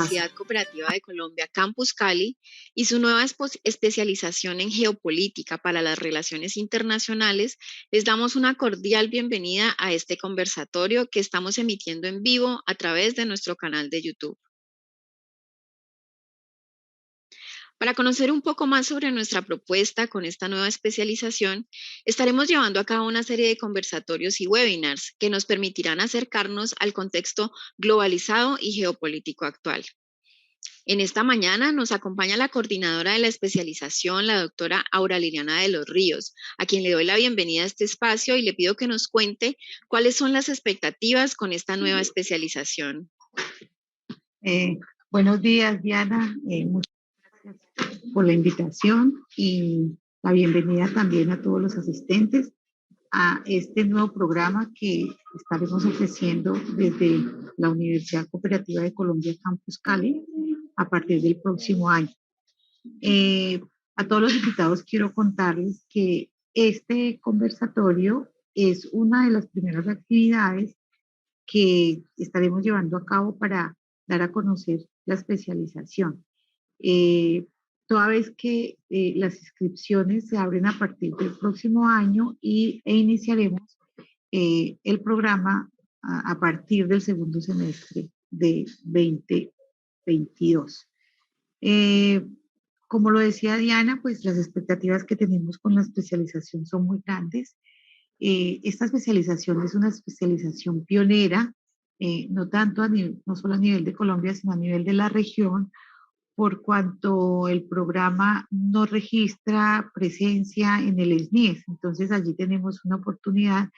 Universidad Cooperativa de Colombia Campus Cali y su nueva especialización en geopolítica para las relaciones internacionales, les damos una cordial bienvenida a este conversatorio que estamos emitiendo en vivo a través de nuestro canal de YouTube. Para conocer un poco más sobre nuestra propuesta con esta nueva especialización, estaremos llevando a cabo una serie de conversatorios y webinars que nos permitirán acercarnos al contexto globalizado y geopolítico actual. En esta mañana nos acompaña la coordinadora de la especialización, la doctora Aura Liliana de los Ríos, a quien le doy la bienvenida a este espacio y le pido que nos cuente cuáles son las expectativas con esta nueva especialización. Buenos días, Diana. Muchas gracias por la invitación y la bienvenida también a todos los asistentes a este nuevo programa que estaremos ofreciendo desde la Universidad Cooperativa de Colombia Campus Cali a partir del próximo año. A todos los invitados quiero contarles que este conversatorio es una de las primeras actividades que estaremos llevando a cabo para dar a conocer la especialización. Toda vez que las inscripciones se abren a partir del próximo año e iniciaremos el programa a partir del segundo semestre de 2022. Como lo decía Diana, pues las expectativas que tenemos con la especialización son muy grandes. Esta especialización es una especialización pionera, no solo a nivel de Colombia, sino a nivel de la región, por cuanto el programa no registra presencia en el SNIES. Entonces allí tenemos una oportunidad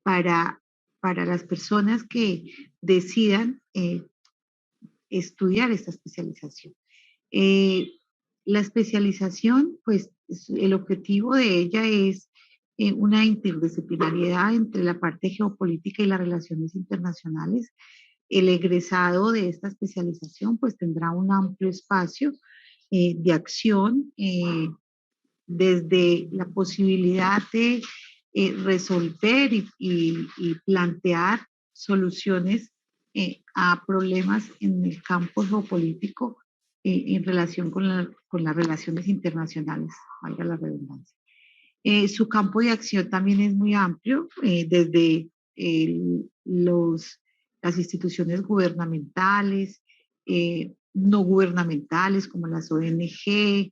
para las personas que decidan estudiar esta especialización. La especialización, pues el objetivo de ella es una interdisciplinariedad entre la parte geopolítica y las relaciones internacionales. El egresado de esta especialización pues tendrá un amplio espacio de acción desde la posibilidad de resolver y plantear soluciones a problemas en el campo geopolítico en relación con las relaciones internacionales, valga la redundancia. Su campo de acción también es muy amplio, desde las instituciones gubernamentales, no gubernamentales como las ONG,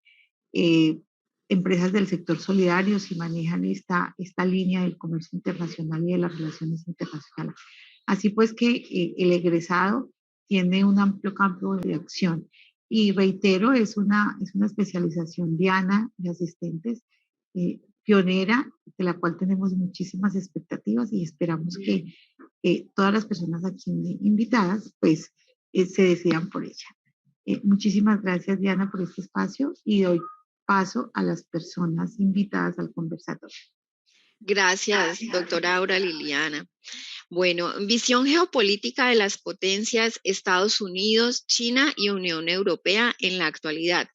empresas del sector solidario, si manejan esta línea del comercio internacional y de las relaciones internacionales. Así pues que el egresado tiene un amplio campo de acción. Y reitero, es una especialización diana de asistentes pionera, de la cual tenemos muchísimas expectativas y esperamos que todas las personas aquí invitadas pues se decidan por ella. Muchísimas gracias, Diana, por este espacio y doy paso a las personas invitadas al conversatorio. Gracias, doctora Aura Liliana. Bueno, visión geopolítica de las potencias Estados Unidos, China y Unión Europea en la actualidad.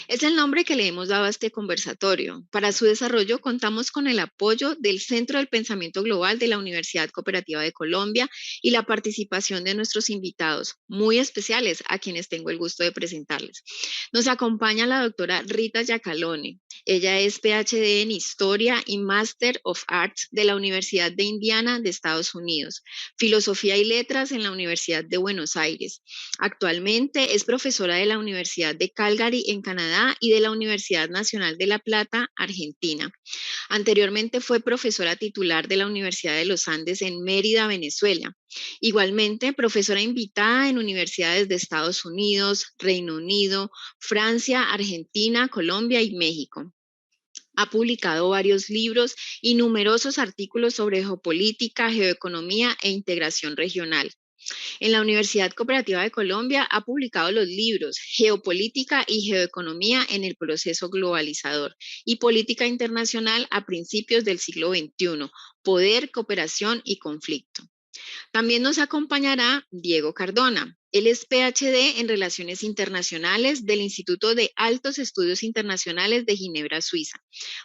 Es el nombre que le hemos dado a este conversatorio. Para su desarrollo contamos con el apoyo del Centro del Pensamiento Global de la Universidad Cooperativa de Colombia y la participación de nuestros invitados muy especiales a quienes tengo el gusto de presentarles. Nos acompaña la doctora Rita Giacalone. Ella es PhD en Historia y Master of Arts de la Universidad de Indiana de Estados Unidos, Filosofía y Letras en la Universidad de Buenos Aires. Actualmente es profesora de la Universidad de Calgary en Canadá y de la Universidad Nacional de La Plata, Argentina. Anteriormente fue profesora titular de la Universidad de los Andes en Mérida, Venezuela. Igualmente, profesora invitada en universidades de Estados Unidos, Reino Unido, Francia, Argentina, Colombia y México. Ha publicado varios libros y numerosos artículos sobre geopolítica, geoeconomía e integración regional. En la Universidad Cooperativa de Colombia ha publicado los libros Geopolítica y Geoeconomía en el Proceso Globalizador y Política Internacional a principios del siglo XXI, Poder, Cooperación y Conflicto. También nos acompañará Diego Cardona. Él es PhD en Relaciones Internacionales del Instituto de Altos Estudios Internacionales de Ginebra, Suiza.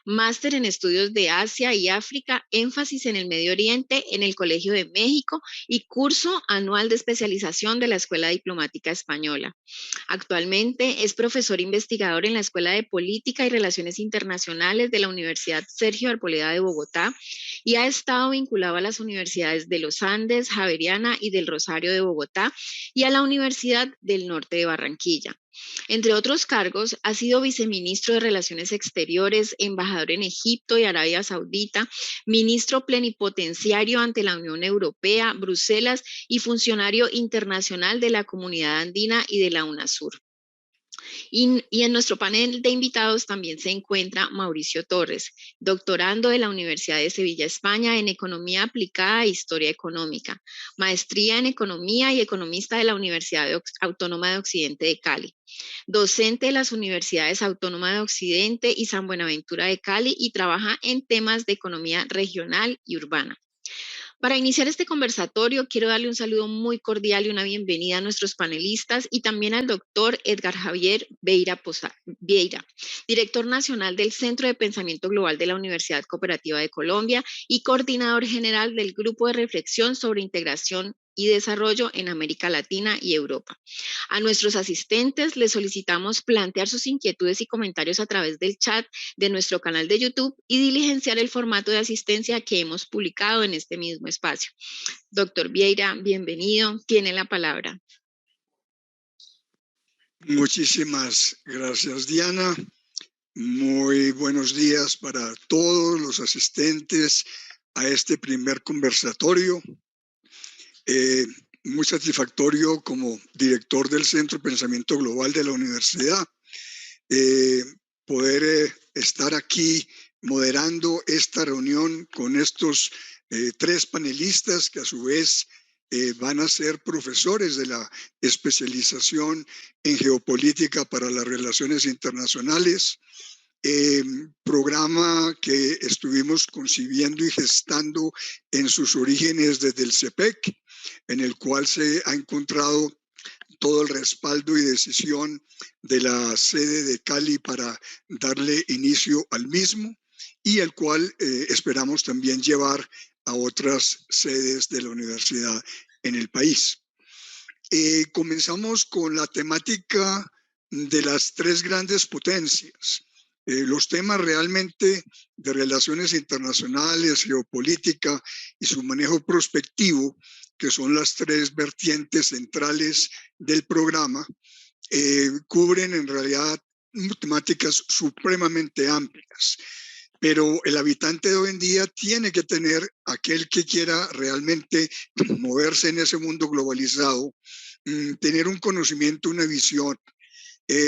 Máster en Estudios de Asia y África, énfasis en el Medio Oriente en el Colegio de México y curso anual de especialización de la Escuela Diplomática Española. Actualmente es profesor investigador en la Escuela de Política y Relaciones Internacionales de la Universidad Sergio Arboleda de Bogotá y ha estado vinculado a las universidades de los Andes, Javeriana y del Rosario de Bogotá y a la Universidad del Norte de Barranquilla. Entre otros cargos, ha sido viceministro de Relaciones Exteriores, embajador en Egipto y Arabia Saudita, ministro plenipotenciario ante la Unión Europea, Bruselas y funcionario internacional de la Comunidad Andina y de la UNASUR. Y en nuestro panel de invitados también se encuentra Mauricio Torres, doctorando de la Universidad de Sevilla, España, en Economía Aplicada e Historia Económica, maestría en Economía y economista de la Universidad Autónoma de Occidente de Cali, docente de las Universidades Autónoma de Occidente y San Buenaventura de Cali y trabaja en temas de economía regional y urbana. Para iniciar este conversatorio, quiero darle un saludo muy cordial y una bienvenida a nuestros panelistas y también al doctor Edgar Javier Vieira, director nacional del Centro de Pensamiento Global de la Universidad Cooperativa de Colombia y coordinador general del Grupo de Reflexión sobre Integración y Desarrollo en América Latina y Europa. A nuestros asistentes les solicitamos plantear sus inquietudes y comentarios a través del chat de nuestro canal de YouTube y diligenciar el formato de asistencia que hemos publicado en este mismo espacio. Doctor Vieira, bienvenido. Tiene la palabra. Muchísimas gracias, Diana. Muy buenos días para todos los asistentes a este primer conversatorio. Muy satisfactorio como director del Centro de Pensamiento Global de la Universidad, poder estar aquí moderando esta reunión con estos tres panelistas que a su vez van a ser profesores de la especialización en geopolítica para las relaciones internacionales, programa que estuvimos concibiendo y gestando en sus orígenes desde el CEPEC, en el cual se ha encontrado todo el respaldo y decisión de la sede de Cali para darle inicio al mismo y el cual esperamos también llevar a otras sedes de la universidad en el país. Comenzamos con la temática de las tres grandes potencias. Los temas realmente de relaciones internacionales, geopolítica y su manejo prospectivo, que son las tres vertientes centrales del programa, cubren en realidad temáticas supremamente amplias. Pero el habitante de hoy en día tiene que tener, aquel que quiera realmente moverse en ese mundo globalizado, tener un conocimiento, una visión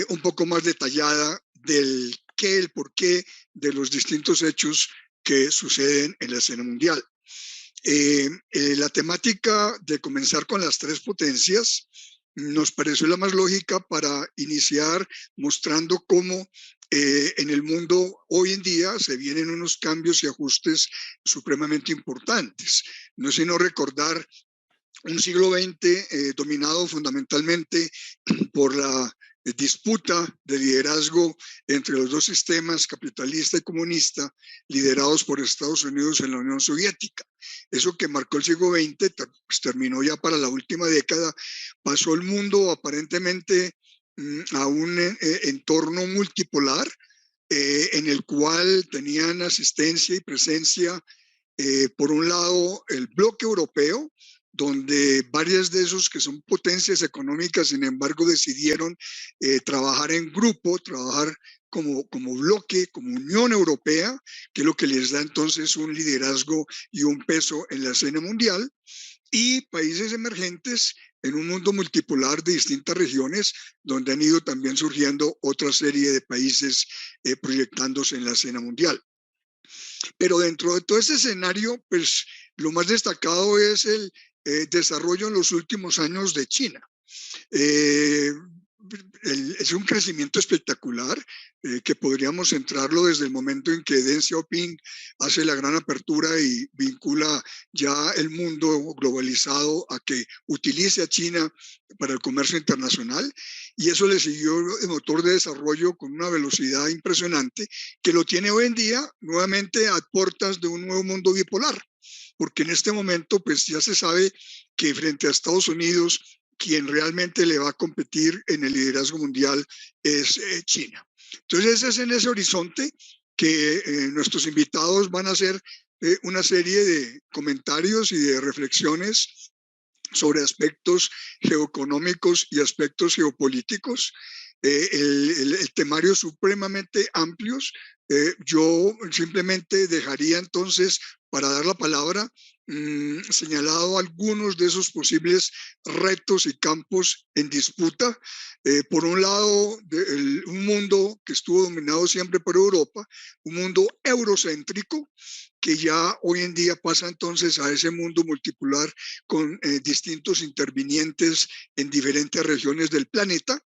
un poco más detallada del qué, el por qué de los distintos hechos que suceden en la escena mundial. La temática de comenzar con las tres potencias nos pareció la más lógica para iniciar mostrando cómo en el mundo hoy en día se vienen unos cambios y ajustes supremamente importantes. No es sino recordar un siglo XX dominado fundamentalmente por la disputa de liderazgo entre los dos sistemas, capitalista y comunista, liderados por Estados Unidos en la Unión Soviética. Eso que marcó el siglo XX, pues terminó ya para la última década, pasó el mundo aparentemente a un entorno multipolar, en el cual tenían asistencia y presencia, por un lado, el bloque europeo, donde varias de esos que son potencias económicas, sin embargo, decidieron trabajar en grupo, trabajar como bloque, como Unión Europea, que es lo que les da entonces un liderazgo y un peso en la escena mundial, y países emergentes en un mundo multipolar de distintas regiones, donde han ido también surgiendo otra serie de países proyectándose en la escena mundial. Pero dentro de todo ese escenario, pues lo más destacado es el desarrollo en los últimos años de China. es un crecimiento espectacular que podríamos centrarlo desde el momento en que Deng Xiaoping hace la gran apertura y vincula ya el mundo globalizado a que utilice a China para el comercio internacional, y eso le siguió el motor de desarrollo con una velocidad impresionante que lo tiene hoy en día nuevamente a puertas de un nuevo mundo bipolar, porque en este momento pues ya se sabe que frente a Estados Unidos quien realmente le va a competir en el liderazgo mundial es China. Entonces es en ese horizonte que nuestros invitados van a hacer una serie de comentarios y de reflexiones sobre aspectos geoeconómicos y aspectos geopolíticos. El temario es supremamente amplio. Yo simplemente dejaría entonces, para dar la palabra, señalado algunos de esos posibles retos y campos en disputa. Por un lado, un mundo que estuvo dominado siempre por Europa, un mundo eurocéntrico, que ya hoy en día pasa entonces a ese mundo multipolar con distintos intervinientes en diferentes regiones del planeta.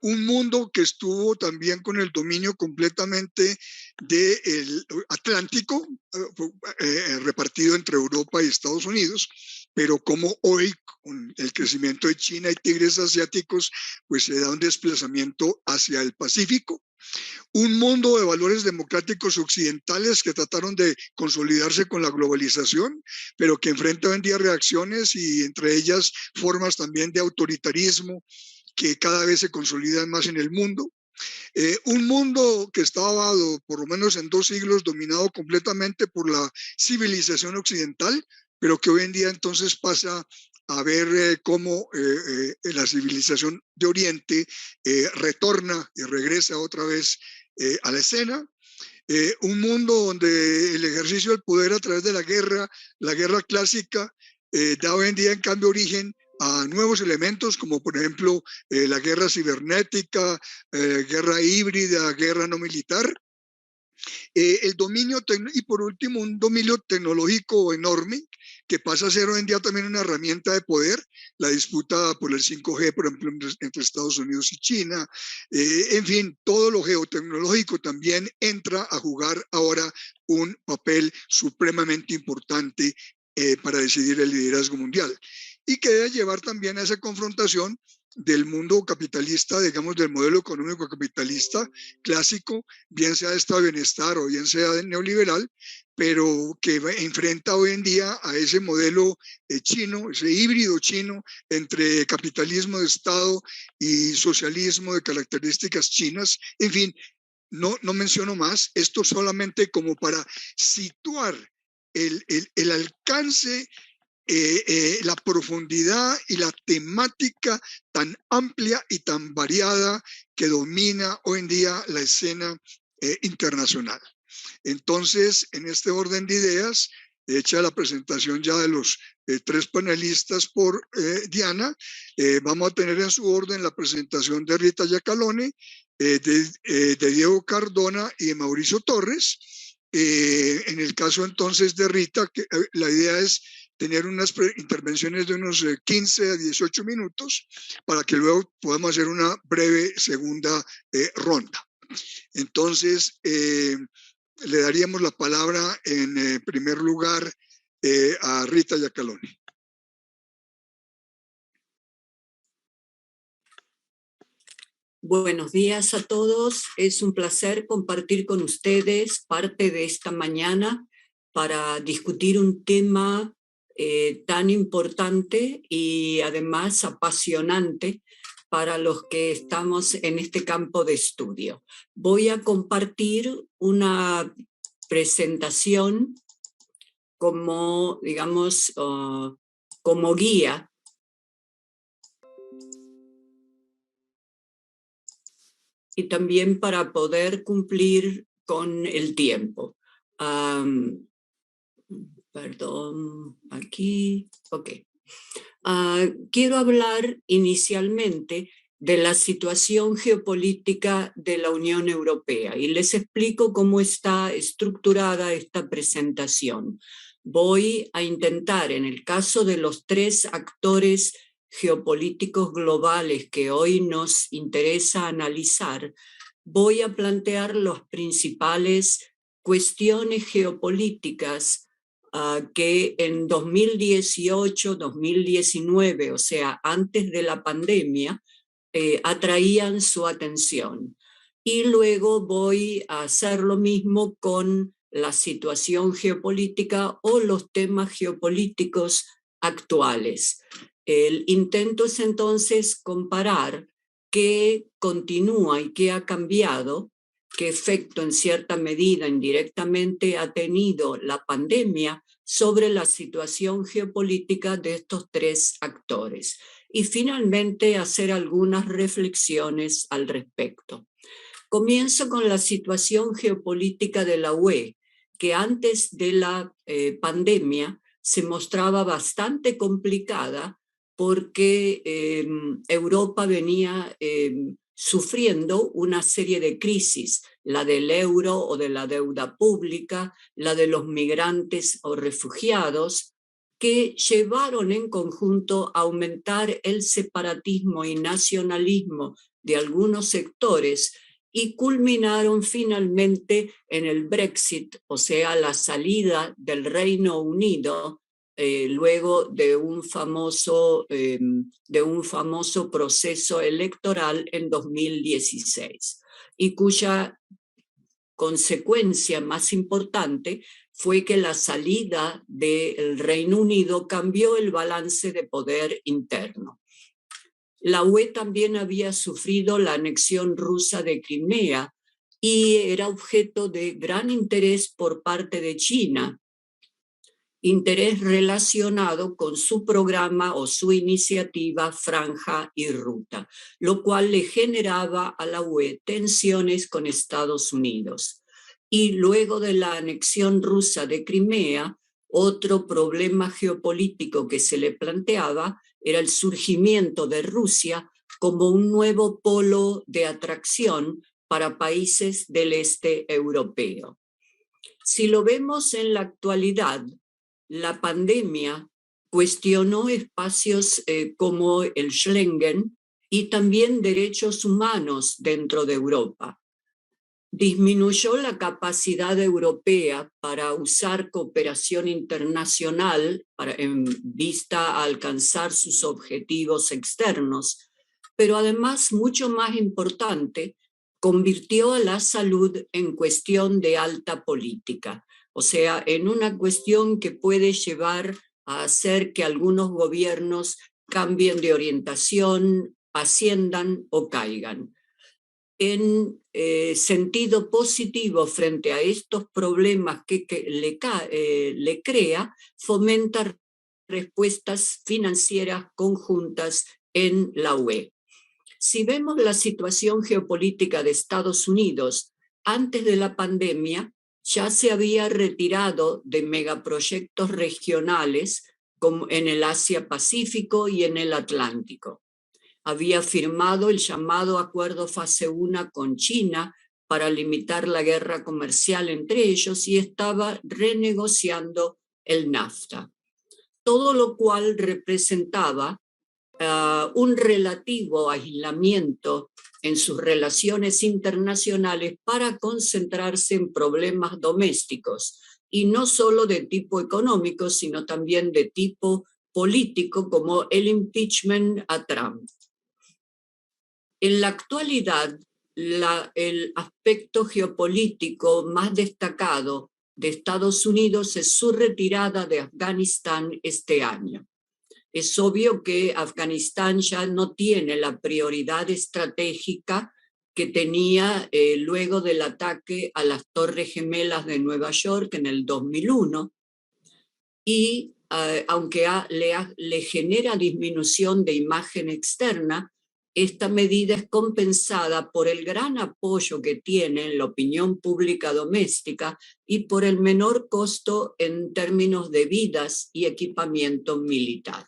Un mundo que estuvo también con el dominio completamente del Atlántico, repartido entre Europa y Estados Unidos, pero como hoy, con el crecimiento de China y tigres asiáticos, pues se da un desplazamiento hacia el Pacífico. Un mundo de valores democráticos occidentales que trataron de consolidarse con la globalización, pero que enfrenta hoy en día reacciones y entre ellas formas también de autoritarismo que cada vez se consolidan más en el mundo. Un mundo que estaba, por lo menos en 2 siglos, dominado completamente por la civilización occidental, pero que hoy en día entonces pasa a ver cómo la civilización de Oriente retorna y regresa otra vez a la escena. Un mundo donde el ejercicio del poder a través de la guerra clásica, da hoy en día en cambio origen a nuevos elementos como por ejemplo la guerra cibernética, guerra híbrida, guerra no militar. El dominio y por último un dominio tecnológico enorme que pasa a ser hoy en día también una herramienta de poder, la disputa por el 5G, por ejemplo, entre Estados Unidos y China. En fin, todo lo geotecnológico también entra a jugar ahora un papel supremamente importante para decidir el liderazgo mundial, y que debe llevar también a esa confrontación del mundo capitalista, digamos, del modelo económico capitalista clásico, bien sea de estado de bienestar o bien sea del neoliberal, pero que enfrenta hoy en día a ese modelo chino, ese híbrido chino entre capitalismo de Estado y socialismo de características chinas. En fin, no menciono más, esto solamente como para situar el alcance, la profundidad y la temática tan amplia y tan variada que domina hoy en día la escena internacional. Entonces, en este orden de ideas, hecha la presentación ya de los 3 panelistas por Diana, vamos a tener en su orden la presentación de Rita Giacalone, de Diego Cardona y de Mauricio Torres. En el caso entonces de Rita, la idea es tener unas intervenciones de unos 15 a 18 minutos para que luego podamos hacer una breve segunda ronda. Entonces, le daríamos la palabra en primer lugar a Rita Giacalone. Buenos días a todos. Es un placer compartir con ustedes parte de esta mañana para discutir un tema tan importante y además apasionante para los que estamos en este campo de estudio. Voy a compartir una presentación como, digamos, como guía y también para poder cumplir con el tiempo. Perdón, aquí, ok. Quiero hablar inicialmente de la situación geopolítica de la Unión Europea y les explico cómo está estructurada esta presentación. Voy a intentar, en el caso de los 3 actores geopolíticos globales que hoy nos interesa analizar, voy a plantear las principales cuestiones geopolíticas que en 2018-2019, o sea, antes de la pandemia, atraían su atención. Y luego voy a hacer lo mismo con la situación geopolítica o los temas geopolíticos actuales. El intento es entonces comparar qué continúa y qué ha cambiado, qué efecto en cierta medida indirectamente ha tenido la pandemia sobre la situación geopolítica de estos tres actores. Y finalmente hacer algunas reflexiones al respecto. Comienzo con la situación geopolítica de la UE, que antes de la pandemia se mostraba bastante complicada porque Europa venía sufriendo una serie de crisis, la del euro o de la deuda pública, la de los migrantes o refugiados, que llevaron en conjunto a aumentar el separatismo y nacionalismo de algunos sectores y culminaron finalmente en el Brexit, o sea, la salida del Reino Unido luego de un famoso proceso electoral en 2016, y cuya consecuencia más importante fue que la salida del Reino Unido cambió el balance de poder interno. La UE también había sufrido la anexión rusa de Crimea y era objeto de gran interés por parte de China, interés relacionado con su programa o su iniciativa Franja y Ruta, lo cual le generaba a la UE tensiones con Estados Unidos. Y luego de la anexión rusa de Crimea, otro problema geopolítico que se le planteaba era el surgimiento de Rusia como un nuevo polo de atracción para países del este europeo. Si lo vemos en la actualidad, la pandemia cuestionó espacios como el Schengen y también derechos humanos dentro de Europa. Disminuyó la capacidad europea para usar cooperación internacional en vista a alcanzar sus objetivos externos, pero además, mucho más importante, convirtió a la salud en cuestión de alta política, o sea, en una cuestión que puede llevar a hacer que algunos gobiernos cambien de orientación, asciendan o caigan. En sentido positivo frente a estos problemas que le crea, fomenta respuestas financieras conjuntas en la UE. Si vemos la situación geopolítica de Estados Unidos, antes de la pandemia ya se había retirado de megaproyectos regionales como en el Asia-Pacífico y en el Atlántico. Había firmado el llamado Acuerdo Fase 1 con China para limitar la guerra comercial entre ellos y estaba renegociando el NAFTA. Todo lo cual representaba un relativo aislamiento en sus relaciones internacionales para concentrarse en problemas domésticos, y no solo de tipo económico, sino también de tipo político, como el impeachment a Trump. En la actualidad, el aspecto geopolítico más destacado de Estados Unidos es su retirada de Afganistán este año. Es obvio que Afganistán ya no tiene la prioridad estratégica que tenía luego del ataque a las Torres Gemelas de Nueva York en el 2001, y aunque le genera disminución de imagen externa, esta medida es compensada por el gran apoyo que tiene en la opinión pública doméstica y por el menor costo en términos de vidas y equipamiento militar.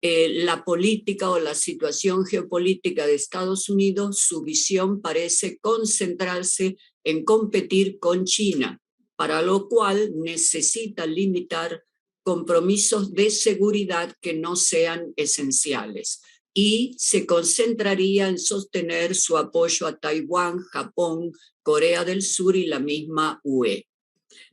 La política o la situación geopolítica de Estados Unidos, su visión parece concentrarse en competir con China, para lo cual necesita limitar compromisos de seguridad que no sean esenciales y se concentraría en sostener su apoyo a Taiwán, Japón, Corea del Sur y la misma UE.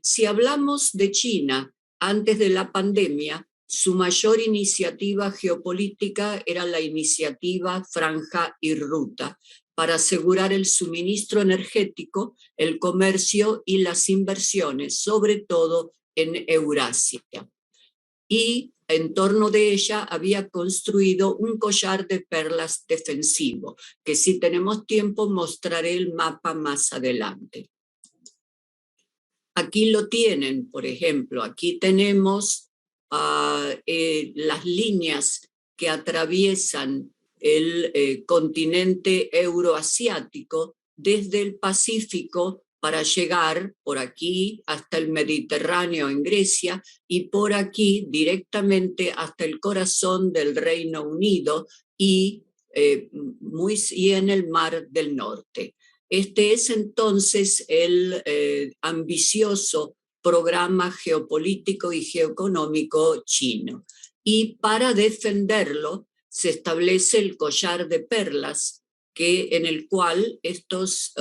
Si hablamos de China, antes de la pandemia, su mayor iniciativa geopolítica era la iniciativa Franja y Ruta, para asegurar el suministro energético, el comercio y las inversiones, sobre todo en Eurasia. Y en torno de ella había construido un collar de perlas defensivo, que si tenemos tiempo mostraré el mapa más adelante. Aquí lo tienen, por ejemplo, aquí tenemos las líneas que atraviesan el continente euroasiático desde el Pacífico para llegar por aquí hasta el Mediterráneo en Grecia y por aquí directamente hasta el corazón del Reino Unido y en el Mar del Norte. Este es entonces el ambicioso programa geopolítico y geoeconómico chino. Y para defenderlo se establece el collar de perlas, en el cual estas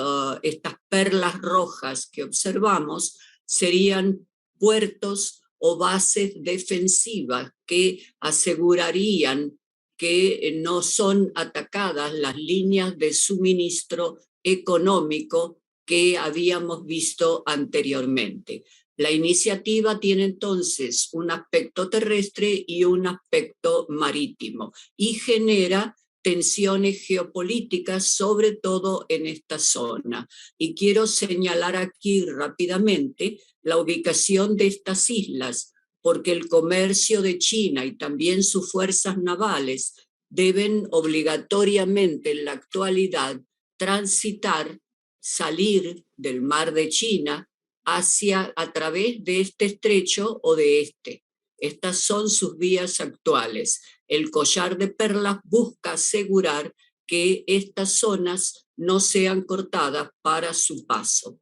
perlas rojas que observamos serían puertos o bases defensivas que asegurarían que no son atacadas las líneas de suministro económico que habíamos visto anteriormente. La iniciativa tiene entonces un aspecto terrestre y un aspecto marítimo y genera tensiones geopolíticas, sobre todo en esta zona. Y quiero señalar aquí rápidamente la ubicación de estas islas, porque el comercio de China y también sus fuerzas navales deben obligatoriamente en la actualidad transitar, salir del mar de China a través de este estrecho o de este. Estas son sus vías actuales. El collar de perlas busca asegurar que estas zonas no sean cortadas para su paso.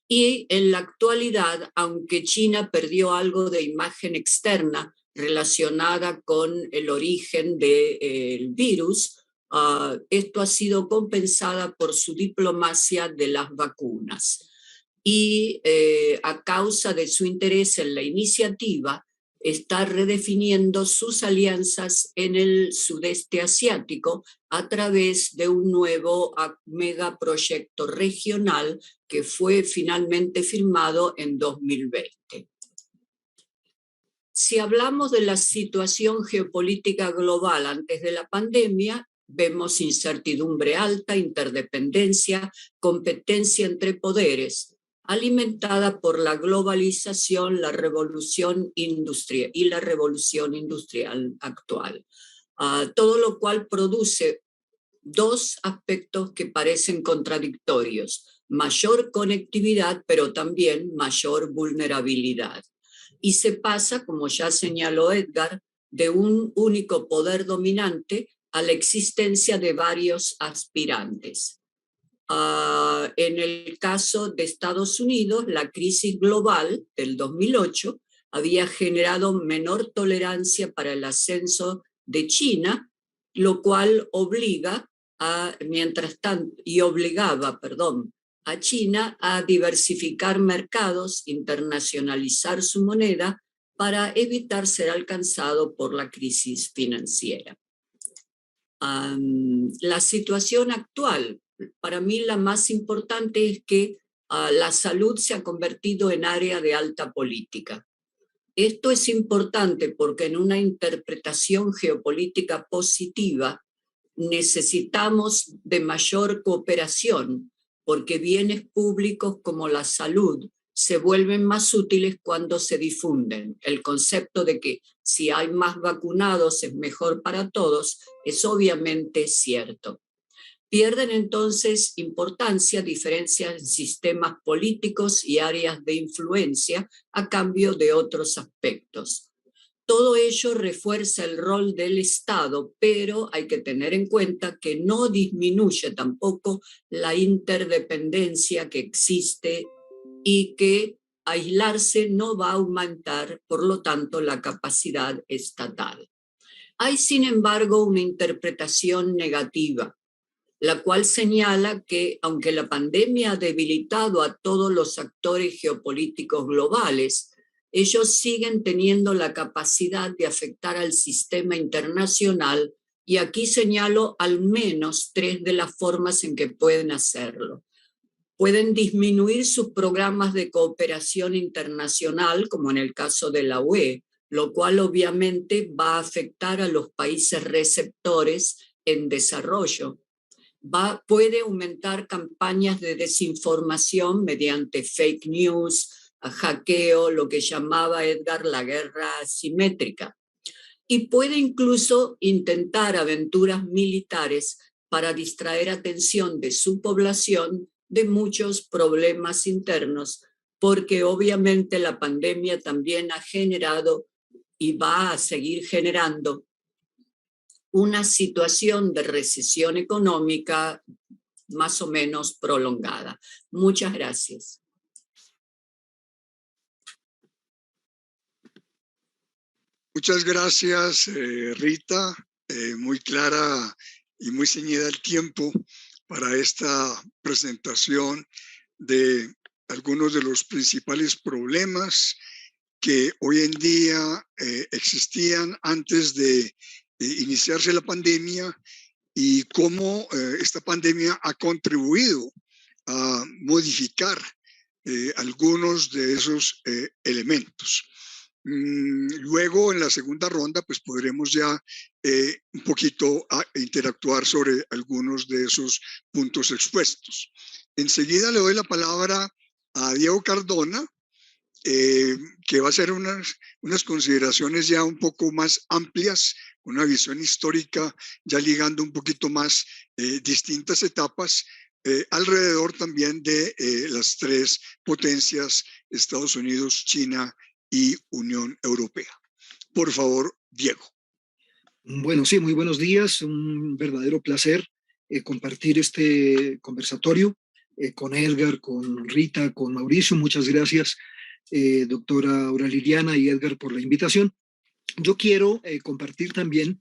Y en la actualidad, aunque China perdió algo de imagen externa relacionada con el origen del virus, esto ha sido compensada por su diplomacia de las vacunas. Y a causa de su interés en la iniciativa, está redefiniendo sus alianzas en el sudeste asiático a través de un nuevo megaproyecto regional que fue finalmente firmado en 2020. Si hablamos de la situación geopolítica global antes de la pandemia, vemos incertidumbre alta, interdependencia, competencia entre poderes, alimentada por la globalización, la revolución industrial y la revolución industrial actual. Todo lo cual produce dos aspectos que parecen contradictorios: mayor conectividad, pero también mayor vulnerabilidad. Y se pasa, como ya señaló Edgar, de un único poder dominante a la existencia de varios aspirantes. En el caso de Estados Unidos, la crisis global del 2008 había generado menor tolerancia para el ascenso de China, lo cual obligaba a China a diversificar mercados, internacionalizar su moneda para evitar ser alcanzado por la crisis financiera. La situación actual, para mí la más importante, es que la salud se ha convertido en área de alta política. Esto es importante porque en una interpretación geopolítica positiva necesitamos de mayor cooperación, porque bienes públicos como la salud se vuelven más útiles cuando se difunden. El concepto de que si hay más vacunados es mejor para todos es obviamente cierto. Pierden entonces importancia diferencias en sistemas políticos y áreas de influencia a cambio de otros aspectos. Todo ello refuerza el rol del Estado, pero hay que tener en cuenta que no disminuye tampoco la interdependencia que existe y que aislarse no va a aumentar, por lo tanto, la capacidad estatal. Hay, sin embargo, una interpretación negativa, la cual señala que, aunque la pandemia ha debilitado a todos los actores geopolíticos globales, ellos siguen teniendo la capacidad de afectar al sistema internacional, y aquí señalo al menos 3 de las formas en que pueden hacerlo. Pueden disminuir sus programas de cooperación internacional, como en el caso de la UE, lo cual obviamente va a afectar a los países receptores en desarrollo. Puede aumentar campañas de desinformación mediante fake news, hackeo, lo que llamaba Edgar la guerra asimétrica. Y puede incluso intentar aventuras militares para distraer atención de su población de muchos problemas internos, porque obviamente la pandemia también ha generado y va a seguir generando una situación de recesión económica más o menos prolongada. Muchas gracias. Muchas gracias, Rita. Muy clara y muy ceñida el tiempo para esta presentación de algunos de los principales problemas que hoy en día existían antes de iniciarse la pandemia y cómo esta pandemia ha contribuido a modificar algunos de esos elementos. Luego, en la segunda ronda, pues podremos ya un poquito interactuar sobre algunos de esos puntos expuestos. Enseguida le doy la palabra a Diego Cardona, que va a hacer unas consideraciones ya un poco más amplias, una visión histórica, ya ligando un poquito más distintas etapas, alrededor también de las 3 potencias, Estados Unidos, China y Unión Europea. Por favor, Diego. Bueno, sí, muy buenos días. Un verdadero placer compartir este conversatorio con Edgar, con Rita, con Mauricio. Muchas gracias, doctora Aura Liliana y Edgar, por la invitación. Yo quiero compartir también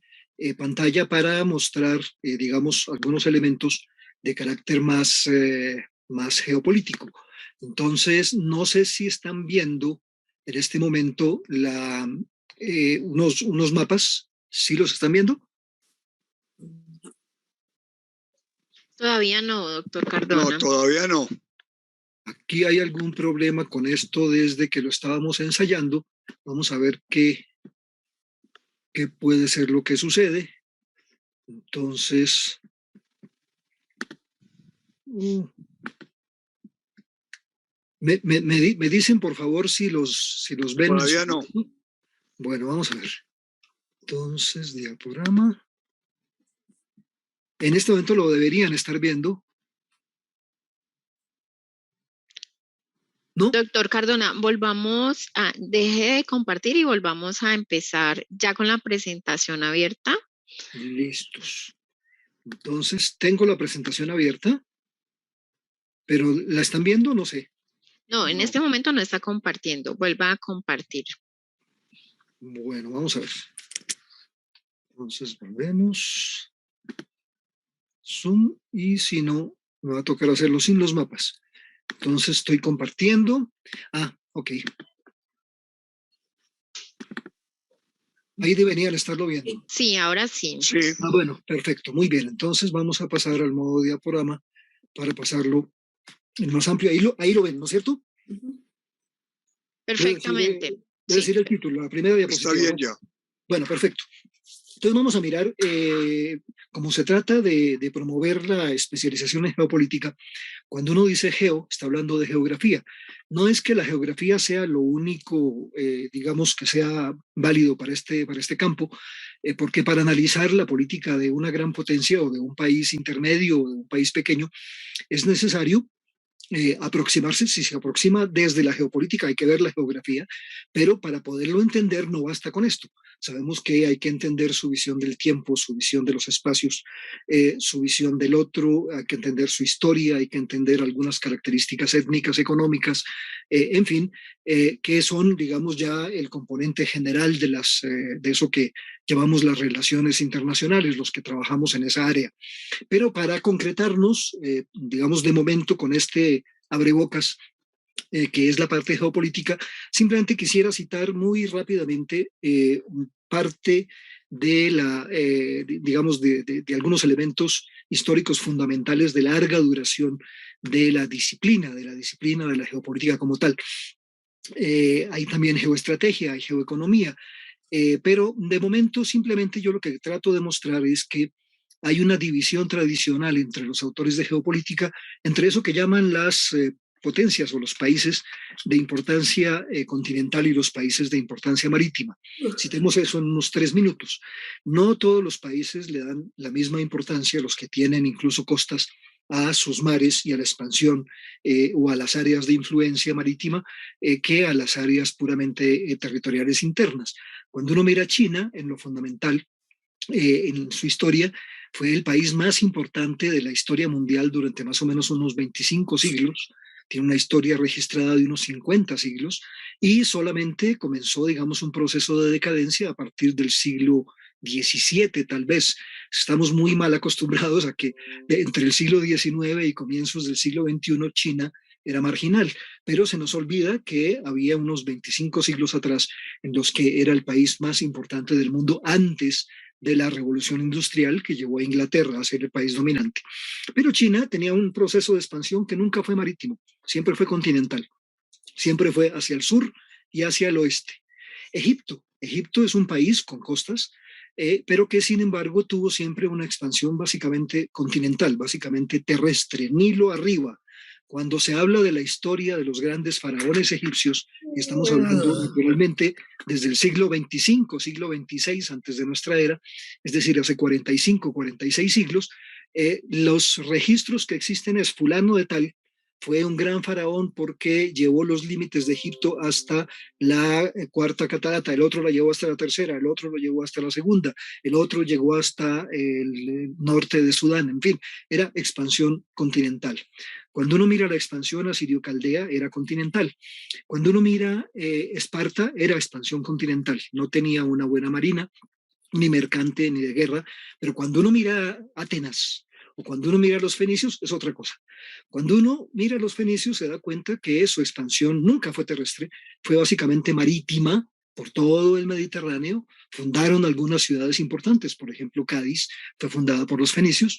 pantalla para mostrar, digamos, algunos elementos de carácter más geopolítico. Entonces, no sé si están viendo en este momento unos mapas. ¿Sí los están viendo? Todavía no, doctor Cardona. No, todavía no. Aquí hay algún problema con esto desde que lo estábamos ensayando. Vamos a ver qué puede ser lo que sucede. Entonces, me dicen, por favor, si los ven. Todavía no. Bueno, vamos a ver. Entonces, diagrama. En este momento lo deberían estar viendo. ¿No? Doctor Cardona, deje de compartir y volvamos a empezar ya con la presentación abierta. Listos. Entonces, tengo la presentación abierta, pero ¿la están viendo? No sé. No, en este momento no está compartiendo. Vuelva a compartir. Bueno, vamos a ver. Entonces, volvemos. Zoom, y si no, me va a tocar hacerlo sin los mapas. Entonces estoy compartiendo. Ok. Ahí deberían estarlo viendo. Sí, ahora sí. Sí. Bueno, perfecto, muy bien. Entonces vamos a pasar al modo diaporama para pasarlo en más amplio. Ahí lo ven, ¿no es cierto? Perfectamente. Debe decir el título, la primera diapositiva. Está bien ya. Bueno, perfecto. Entonces vamos a mirar, como se trata de promover la especialización en geopolítica, cuando uno dice geo, está hablando de geografía. No es que la geografía sea lo único, digamos, que sea válido para este campo, porque para analizar la política de una gran potencia o de un país intermedio o de un país pequeño, es necesario aproximarse, si se aproxima desde la geopolítica, hay que ver la geografía, pero para poderlo entender no basta con esto. Sabemos que hay que entender su visión del tiempo, su visión de los espacios, su visión del otro, hay que entender su historia, hay que entender algunas características étnicas, económicas, en fin, que son, digamos, ya el componente general de eso que llamamos las relaciones internacionales, los que trabajamos en esa área. Pero para concretarnos, digamos, de momento con este abrebocas, que es la parte geopolítica, simplemente quisiera citar muy rápidamente parte de digamos, de algunos elementos históricos fundamentales de larga duración de la disciplina de la geopolítica como tal. Hay también geoestrategia, hay geoeconomía, pero de momento simplemente yo lo que trato de mostrar es que hay una división tradicional entre los autores de geopolítica, entre eso que llaman las potencias o los países de importancia continental y los países de importancia marítima. Citemos eso en unos 3 minutos. No todos los países le dan la misma importancia, los que tienen incluso costas, a sus mares y a la expansión o a las áreas de influencia marítima que a las áreas puramente territoriales internas. Cuando uno mira a China, en lo fundamental, en su historia, fue el país más importante de la historia mundial durante más o menos unos 25 siglos, tiene una historia registrada de unos 50 siglos y solamente comenzó, digamos, un proceso de decadencia a partir del siglo XVII, tal vez. Estamos muy mal acostumbrados a que entre el siglo XIX y comienzos del siglo XXI China era marginal, pero se nos olvida que había unos 25 siglos atrás en los que era el país más importante del mundo antes de la revolución industrial que llevó a Inglaterra a ser el país dominante. Pero China tenía un proceso de expansión que nunca fue marítimo, siempre fue continental, siempre fue hacia el sur y hacia el oeste. Egipto es un país con costas, pero que sin embargo tuvo siempre una expansión básicamente continental, básicamente terrestre, Nilo arriba. Cuando se habla de la historia de los grandes faraones egipcios, y estamos hablando naturalmente desde el siglo XXV, siglo XXVI antes de nuestra era, es decir, hace 45, 46 siglos, los registros que existen es fulano de tal, fue un gran faraón porque llevó los límites de Egipto hasta la cuarta catarata, el otro la llevó hasta la tercera, el otro lo llevó hasta la segunda, el otro llegó hasta el norte de Sudán, en fin, era expansión continental. Cuando uno mira la expansión asirio-caldea, era continental. Cuando uno mira Esparta, era expansión continental. No tenía una buena marina, ni mercante, ni de guerra. Pero cuando uno mira Atenas, o cuando uno mira a los fenicios, es otra cosa. Cuando uno mira a los fenicios, se da cuenta que su expansión nunca fue terrestre, fue básicamente marítima, por todo el Mediterráneo. Fundaron algunas ciudades importantes, por ejemplo, Cádiz fue fundada por los fenicios.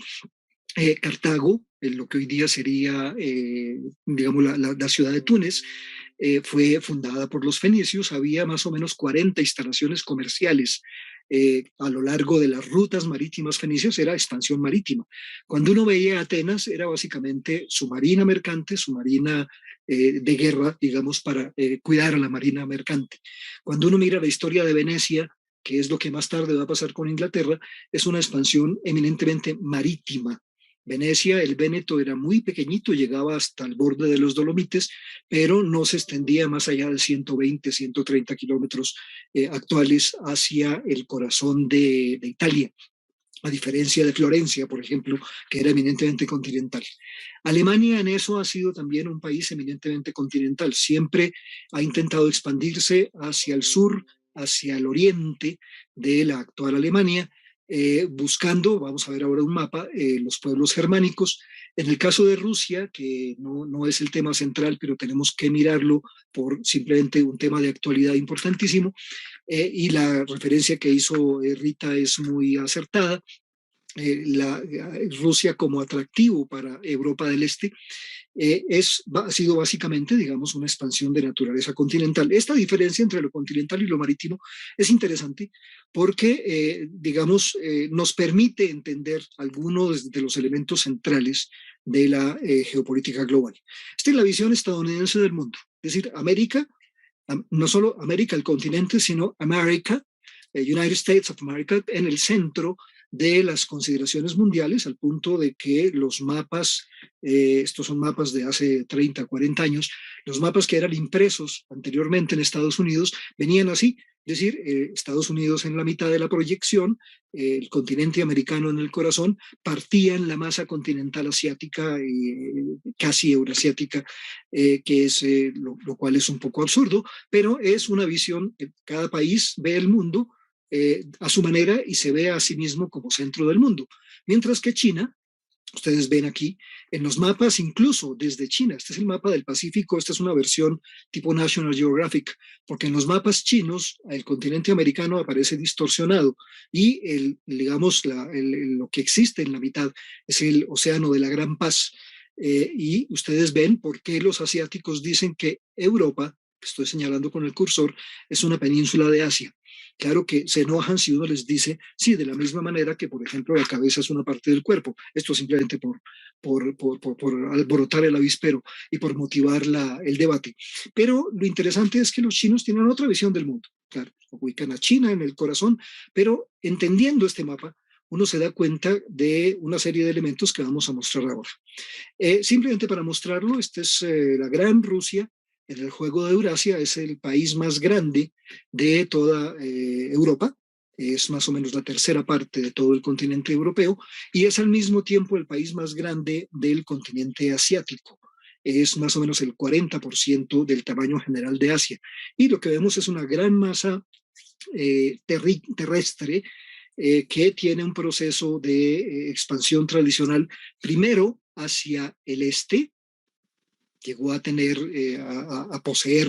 Cartago, lo que hoy día sería, digamos, la ciudad de Túnez, fue fundada por los fenicios. Había más o menos 40 instalaciones comerciales a lo largo de las rutas marítimas fenicias, era expansión marítima. Cuando uno veía Atenas, era básicamente su marina mercante, su marina de guerra, digamos, para cuidar a la marina mercante. Cuando uno mira la historia de Venecia, que es lo que más tarde va a pasar con Inglaterra, es una expansión eminentemente marítima. Venecia, el Véneto era muy pequeñito, llegaba hasta el borde de los Dolomites, pero no se extendía más allá de 120, 130 kilómetros actuales hacia el corazón de Italia, a diferencia de Florencia, por ejemplo, que era eminentemente continental. Alemania en eso ha sido también un país eminentemente continental, siempre ha intentado expandirse hacia el sur, hacia el oriente de la actual Alemania, buscando, vamos a ver ahora un mapa, los pueblos germánicos. En el caso de Rusia, que no es el tema central, pero tenemos que mirarlo por simplemente un tema de actualidad importantísimo, y la referencia que hizo Rita es muy acertada. Rusia como atractivo para Europa del Este ha sido básicamente, digamos, una expansión de naturaleza continental. Esta diferencia entre lo continental y lo marítimo es interesante porque, digamos, nos permite entender algunos de los elementos centrales de la geopolítica global. Esta es la visión estadounidense del mundo, es decir, América, no solo América, el continente, sino America, United States of America, en el centro de las consideraciones mundiales, al punto de que los mapas, estos son mapas de hace 30, 40 años, los mapas que eran impresos anteriormente en Estados Unidos venían así, es decir, Estados Unidos en la mitad de la proyección, el continente americano en el corazón, partían la masa continental asiática, casi eurasiática, que es lo cual es un poco absurdo, pero es una visión, cada país ve el mundo a su manera y se ve a sí mismo como centro del mundo. Mientras que China, ustedes ven aquí, en los mapas, incluso desde China, este es el mapa del Pacífico, esta es una versión tipo National Geographic, porque en los mapas chinos el continente americano aparece distorsionado y lo que existe en la mitad es el Océano de la Gran Paz. Y ustedes ven por qué los asiáticos dicen que Europa, que estoy señalando con el cursor, es una península de Asia. Claro que se enojan si uno les dice, sí, de la misma manera que, por ejemplo, la cabeza es una parte del cuerpo. Esto simplemente por alborotar el avispero y por motivar el debate. Pero lo interesante es que los chinos tienen otra visión del mundo. Claro, ubican a China en el corazón, pero entendiendo este mapa, uno se da cuenta de una serie de elementos que vamos a mostrar ahora. Simplemente para mostrarlo, esta es la gran Rusia. En el juego de Eurasia es el país más grande de toda Europa, es más o menos la tercera parte de todo el continente europeo y es al mismo tiempo el país más grande del continente asiático. Es más o menos el 40% del tamaño general de Asia. Y lo que vemos es una gran masa terrestre que tiene un proceso de expansión tradicional, primero hacia el este, llegó a tener, a poseer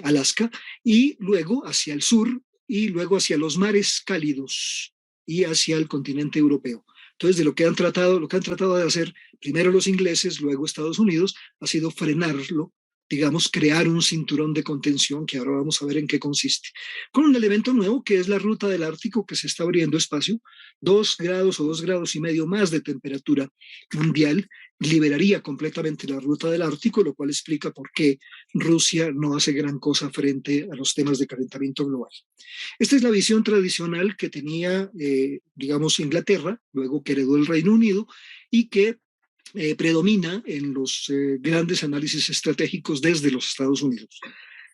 Alaska, y luego hacia el sur, y luego hacia los mares cálidos y hacia el continente europeo. Entonces, de lo que han tratado de hacer primero los ingleses, luego Estados Unidos, ha sido frenarlo, digamos, crear un cinturón de contención, que ahora vamos a ver en qué consiste, con un elemento nuevo que es la ruta del Ártico, que se está abriendo espacio, 2 grados o 2 grados y medio más de temperatura mundial, liberaría completamente la ruta del Ártico, lo cual explica por qué Rusia no hace gran cosa frente a los temas de calentamiento global. Esta es la visión tradicional que tenía, digamos, Inglaterra, luego que heredó el Reino Unido, y que predomina en los grandes análisis estratégicos desde los Estados Unidos.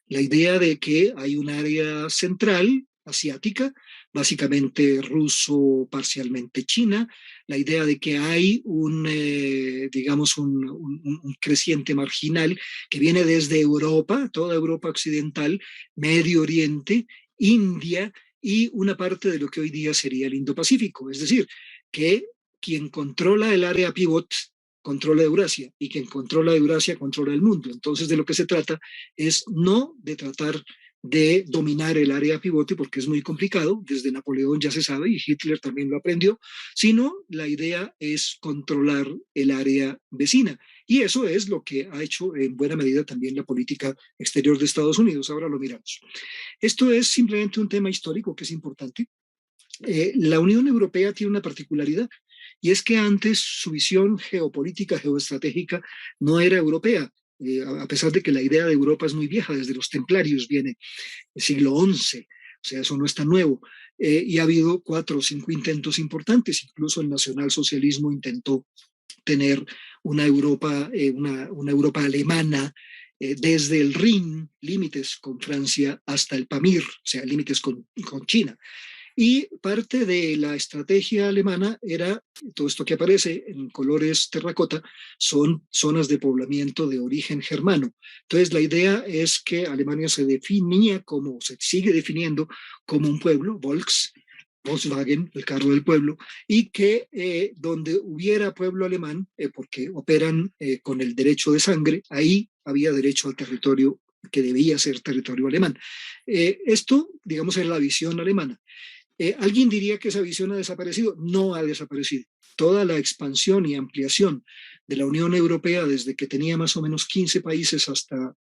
La idea de que hay un área central asiática, básicamente ruso, parcialmente China, la idea de que hay digamos, un creciente marginal que viene desde Europa, toda Europa occidental, Medio Oriente, India y una parte de lo que hoy día sería el Indo-Pacífico, es decir, que quien controla el área pivot controla Eurasia y quien controla Eurasia controla el mundo. Entonces, de lo que se trata es no de tratar de dominar el área pivote, porque es muy complicado, desde Napoleón ya se sabe y Hitler también lo aprendió, sino la idea es controlar el área vecina. Y eso es lo que ha hecho en buena medida también la política exterior de Estados Unidos. Ahora lo miramos. Esto es simplemente un tema histórico que es importante. La Unión Europea tiene una particularidad, y es que antes su visión geopolítica, geoestratégica, no era europea, a pesar de que la idea de Europa es muy vieja, desde los templarios viene, el siglo XI, o sea, eso no es tan nuevo, y ha habido 4 o 5 intentos importantes, incluso el nacionalsocialismo intentó tener una Europa, una Europa alemana, desde el Rin, límites con Francia, hasta el Pamir, o sea, límites con China. Y parte de la estrategia alemana era, todo esto que aparece en colores terracota, son zonas de poblamiento de origen germano. Entonces la idea es que Alemania se definía como, se sigue definiendo como un pueblo, Volkswagen, el carro del pueblo, y que donde hubiera pueblo alemán, porque operan con el derecho de sangre, ahí había derecho al territorio que debía ser territorio alemán. Esto, digamos, es la visión alemana. ¿Alguien diría que esa visión ha desaparecido? No ha desaparecido. Toda la expansión y ampliación de la Unión Europea desde que tenía más o menos 15 países hasta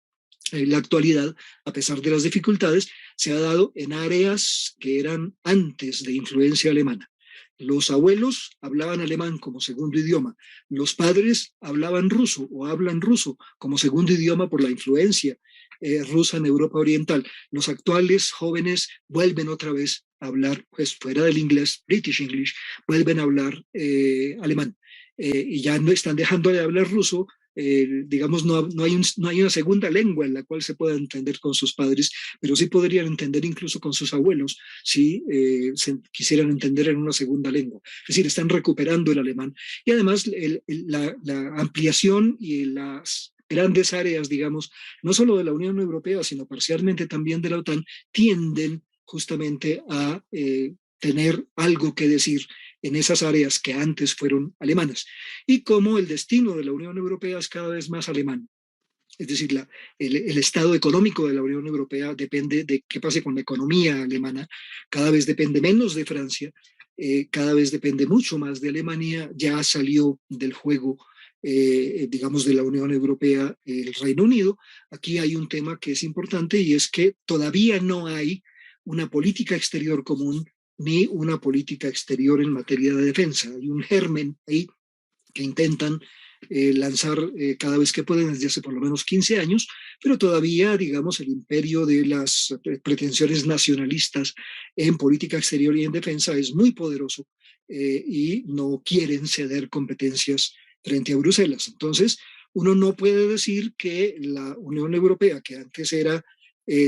la actualidad, a pesar de las dificultades, se ha dado en áreas que eran antes de influencia alemana. Los abuelos hablaban alemán como segundo idioma, los padres hablaban ruso o hablan ruso como segundo idioma por la influencia rusa en Europa Oriental. Los actuales jóvenes vuelven otra vez a hablar, pues fuera del inglés, British English, vuelven a hablar alemán. Y ya no están dejando de hablar ruso. Digamos, no hay una segunda lengua en la cual se pueda entender con sus padres, pero sí podrían entender incluso con sus abuelos si se quisieran entender en una segunda lengua. Es decir, están recuperando el alemán. Y además la ampliación y las grandes áreas, digamos, no solo de la Unión Europea, sino parcialmente también de la OTAN, tienden justamente a tener algo que decir en esas áreas que antes fueron alemanas. Y como el destino de la Unión Europea es cada vez más alemán, es decir, el estado económico de la Unión Europea depende de qué pase con la economía alemana, cada vez depende menos de Francia, cada vez depende mucho más de Alemania, ya salió del juego, digamos, de la Unión Europea el Reino Unido. Aquí hay un tema que es importante y es que todavía no hay una política exterior común ni una política exterior en materia de defensa. Hay un germen ahí que intentan lanzar cada vez que pueden desde hace por lo menos 15 años, pero todavía, digamos, el imperio de las pretensiones nacionalistas en política exterior y en defensa es muy poderoso y no quieren ceder competencias frente a Bruselas. Entonces, uno no puede decir que la Unión Europea, que antes era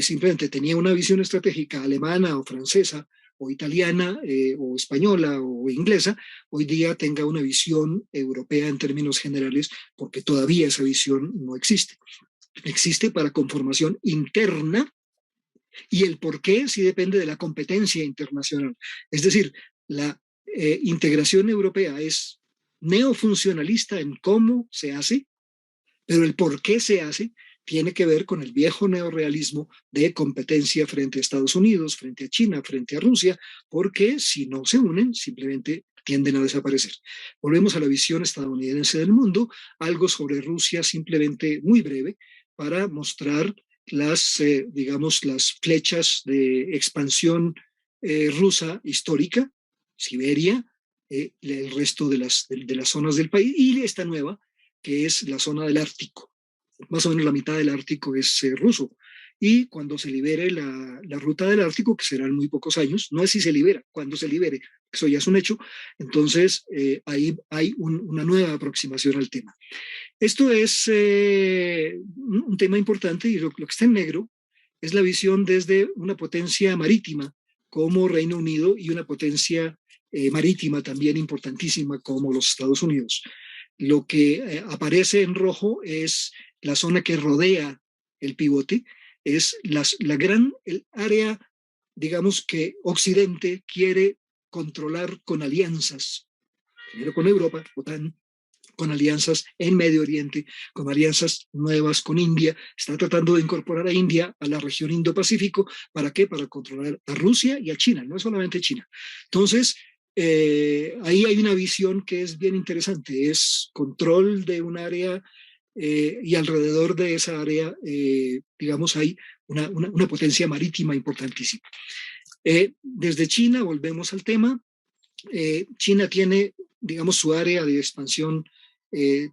simplemente tenía una visión estratégica alemana o francesa o italiana o española o inglesa, hoy día tenga una visión europea en términos generales, porque todavía esa visión no existe. Existe para conformación interna y el por qué sí depende de la competencia internacional. Es decir, la integración europea es neofuncionalista en cómo se hace, pero el por qué se hace tiene que ver con el viejo neorrealismo de competencia frente a Estados Unidos, frente a China, frente a Rusia, porque si no se unen, simplemente tienden a desaparecer. Volvemos a la visión estadounidense del mundo, algo sobre Rusia simplemente muy breve, para mostrar digamos, las flechas de expansión rusa histórica, Siberia, el resto de las zonas del país, y esta nueva, que es la zona del Ártico. Más o menos la mitad del Ártico es ruso. Y cuando se libere la ruta del Ártico, que serán muy pocos años, no es si se libera, cuando se libere, eso ya es un hecho, entonces ahí hay una nueva aproximación al tema. Esto es un tema importante y lo que está en negro es la visión desde una potencia marítima como Reino Unido y una potencia marítima también importantísima como los Estados Unidos. Lo que aparece en rojo es la zona que rodea el pivote, es el área, digamos, que Occidente quiere controlar con alianzas, primero con Europa, OTAN, con alianzas en Medio Oriente, con alianzas nuevas con India, está tratando de incorporar a India a la región Indo-Pacífico. ¿Para qué? Para controlar a Rusia y a China, no es solamente China. Entonces, ahí hay una visión que es bien interesante, es control de un área y alrededor de esa área, digamos, hay una potencia marítima importantísima. Desde China, volvemos al tema, China tiene, digamos, su área de expansión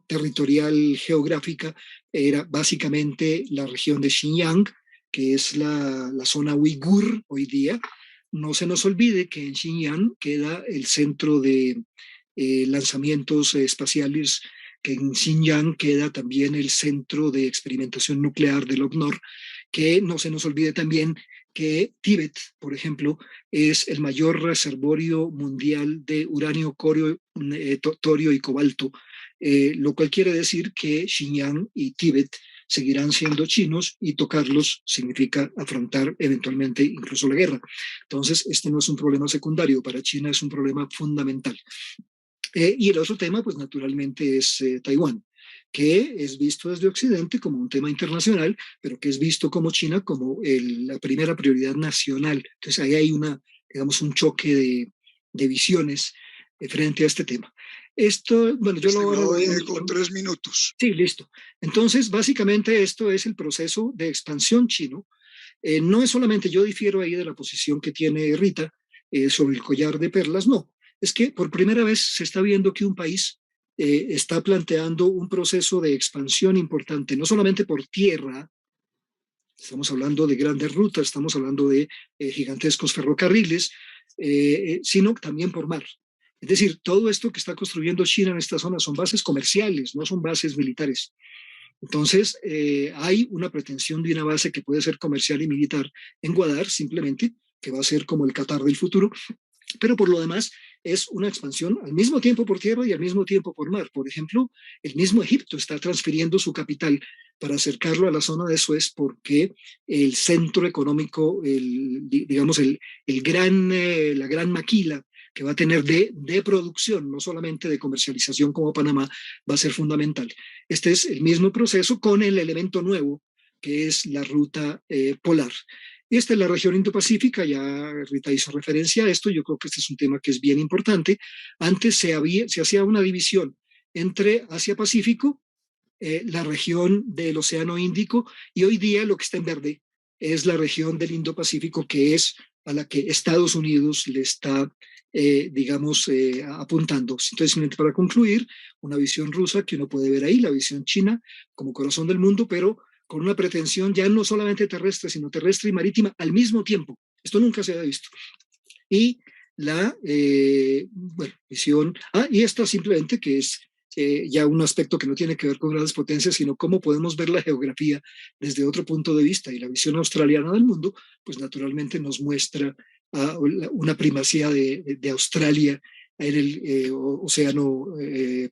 territorial geográfica, era básicamente la región de Xinjiang, que es la zona uigur hoy día. No se nos olvide que en Xinjiang queda el centro de lanzamientos espaciales, que en Xinjiang queda también el centro de experimentación nuclear del OCNOR, que no se nos olvide también que Tíbet, por ejemplo, es el mayor reservorio mundial de uranio, torio y cobalto, lo cual quiere decir que Xinjiang y Tíbet seguirán siendo chinos y tocarlos significa afrontar eventualmente incluso la guerra. Entonces, este no es un problema secundario, para China es un problema fundamental. Y el otro tema, pues naturalmente, es Taiwán, que es visto desde Occidente como un tema internacional, pero que es visto como China como la primera prioridad nacional. Entonces ahí hay digamos, un choque de visiones frente a este tema. Esto, bueno, yo lo veo con 3 minutos. Sí, listo. Entonces, básicamente esto es el proceso de expansión chino. No es solamente, yo difiero ahí de la posición que tiene Rita sobre el collar de perlas, no. Es que por primera vez se está viendo que un país está planteando un proceso de expansión importante, no solamente por tierra, estamos hablando de grandes rutas, estamos hablando de gigantescos ferrocarriles, sino también por mar. Es decir, todo esto que está construyendo China en esta zona son bases comerciales, no son bases militares. Entonces, hay una pretensión de una base que puede ser comercial y militar en Gwadar, simplemente, que va a ser como el Qatar del futuro, pero por lo demás es una expansión al mismo tiempo por tierra y al mismo tiempo por mar. Por ejemplo, el mismo Egipto está transfiriendo su capital para acercarlo a la zona de Suez porque el centro económico, digamos, la gran maquila que va a tener de producción, no solamente de comercialización como Panamá, va a ser fundamental. Este es el mismo proceso con el elemento nuevo, que es la ruta polar. Y esta es la región Indo-Pacífica, ya Rita hizo referencia a esto, yo creo que este es un tema que es bien importante. Antes se hacía una división entre Asia-Pacífico, la región del Océano Índico, y hoy día lo que está en verde es la región del Indo-Pacífico, que es a la que Estados Unidos le está, apuntando. Entonces, simplemente para concluir, una visión rusa que uno puede ver ahí, la visión china como corazón del mundo, pero con una pretensión ya no solamente terrestre, sino terrestre y marítima al mismo tiempo. Esto nunca se había visto. Y la visión, y esta simplemente que es ya un aspecto que no tiene que ver con grandes potencias, sino cómo podemos ver la geografía desde otro punto de vista. Y la visión australiana del mundo, pues naturalmente nos muestra una primacía de Australia en el Océano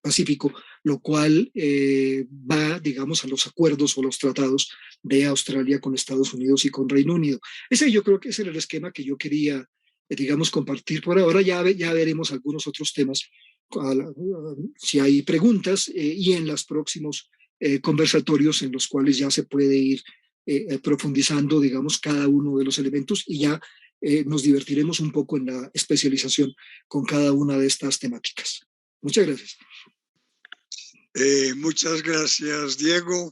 Pacífico, lo cual va, digamos, a los acuerdos o los tratados de Australia con Estados Unidos y con Reino Unido. Ese yo creo que ese era el esquema que yo quería, digamos, compartir por ahora. Ya veremos algunos otros temas si hay preguntas y en los próximos conversatorios en los cuales ya se puede ir profundizando, digamos, cada uno de los elementos y ya nos divertiremos un poco en la especialización con cada una de estas temáticas. Muchas gracias. Muchas gracias, Diego.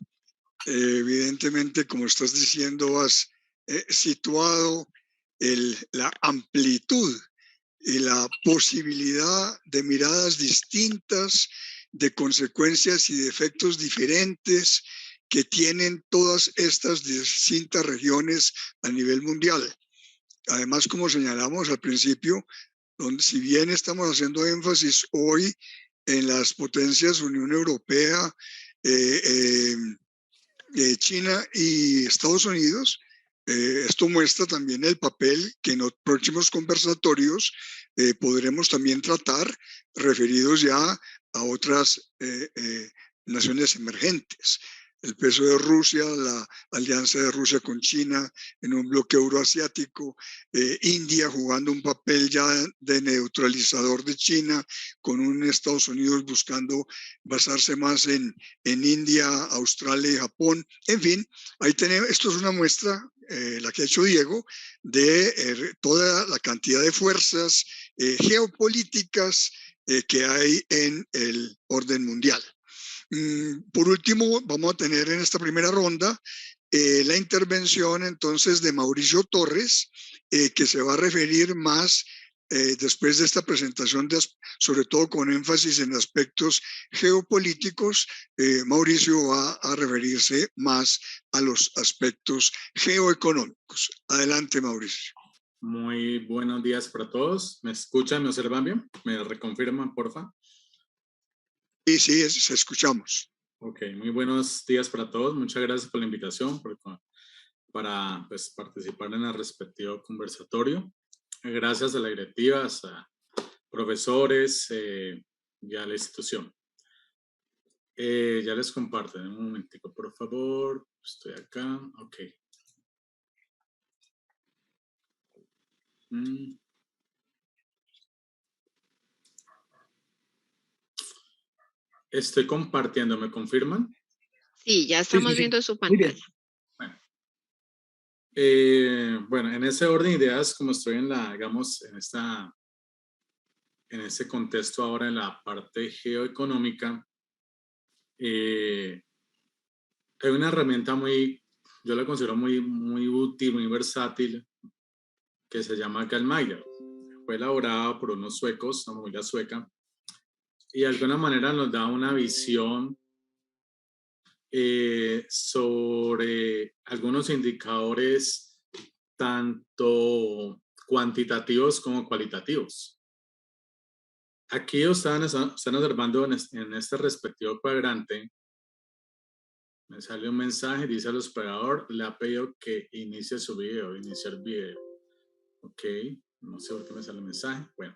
Evidentemente, como estás diciendo, has situado la amplitud y la posibilidad de miradas distintas, de consecuencias y de efectos diferentes que tienen todas estas distintas regiones a nivel mundial. Además, como señalamos al principio, donde si bien estamos haciendo énfasis hoy en las potencias Unión Europea, China y Estados Unidos, esto muestra también el papel que en los próximos conversatorios podremos también tratar, referidos ya a otras naciones emergentes. El peso de Rusia, la alianza de Rusia con China en un bloque euroasiático, India jugando un papel ya de neutralizador de China, con un Estados Unidos buscando basarse más en India, Australia y Japón. En fin, ahí tenemos, esto es una muestra, la que ha hecho Diego, de toda la cantidad de fuerzas geopolíticas que hay en el orden mundial. Por último, vamos a tener en esta primera ronda la intervención entonces de Mauricio Torres, que se va a referir más después de esta presentación, sobre todo con énfasis en aspectos geopolíticos. Mauricio va a referirse más a los aspectos geoeconómicos. Adelante, Mauricio. Muy buenos días para todos. ¿Me escuchan? ¿Me observan bien? ¿Me reconfirman, porfa? Sí, se escuchamos. Ok, muy buenos días para todos. Muchas gracias por la invitación para pues, participar en el respectivo conversatorio. Gracias a las directivas, a profesores y a la institución. Ya les comparto. Un momentico, por favor. Estoy acá. Ok. Estoy compartiendo, ¿me confirman? Sí, ya estamos viendo su pantalla. Bueno, en ese orden de ideas, como estoy en digamos, en ese contexto ahora en la parte geoeconómica, hay una herramienta yo la considero muy útil, muy versátil, que se llama Gallmeier. Fue elaborada por unos suecos, una familia sueca, y de alguna manera nos da una visión sobre algunos indicadores tanto cuantitativos como cualitativos. Aquí están observando en este respectivo cuadrante, me sale un mensaje, dice al operador, le ha pedido que inicie su video, iniciar video. Ok, no sé por qué me sale el mensaje. Bueno,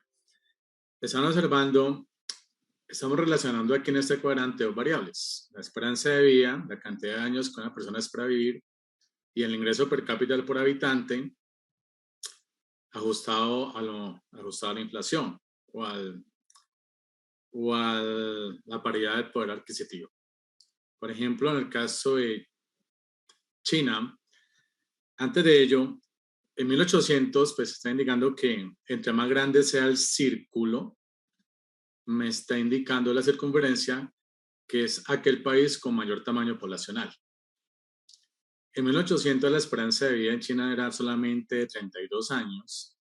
están observando, estamos relacionando aquí en este cuadrante dos variables, la esperanza de vida, la cantidad de años que una persona espera vivir, y el ingreso per cápita por habitante ajustado a la inflación o a la paridad de poder adquisitivo. Por ejemplo, en el caso de China, antes de ello, en 1800, pues está indicando que entre más grande sea el círculo, me está indicando la circunferencia, que es aquel país con mayor tamaño poblacional. En 1800 la esperanza de vida en China era solamente de 32 años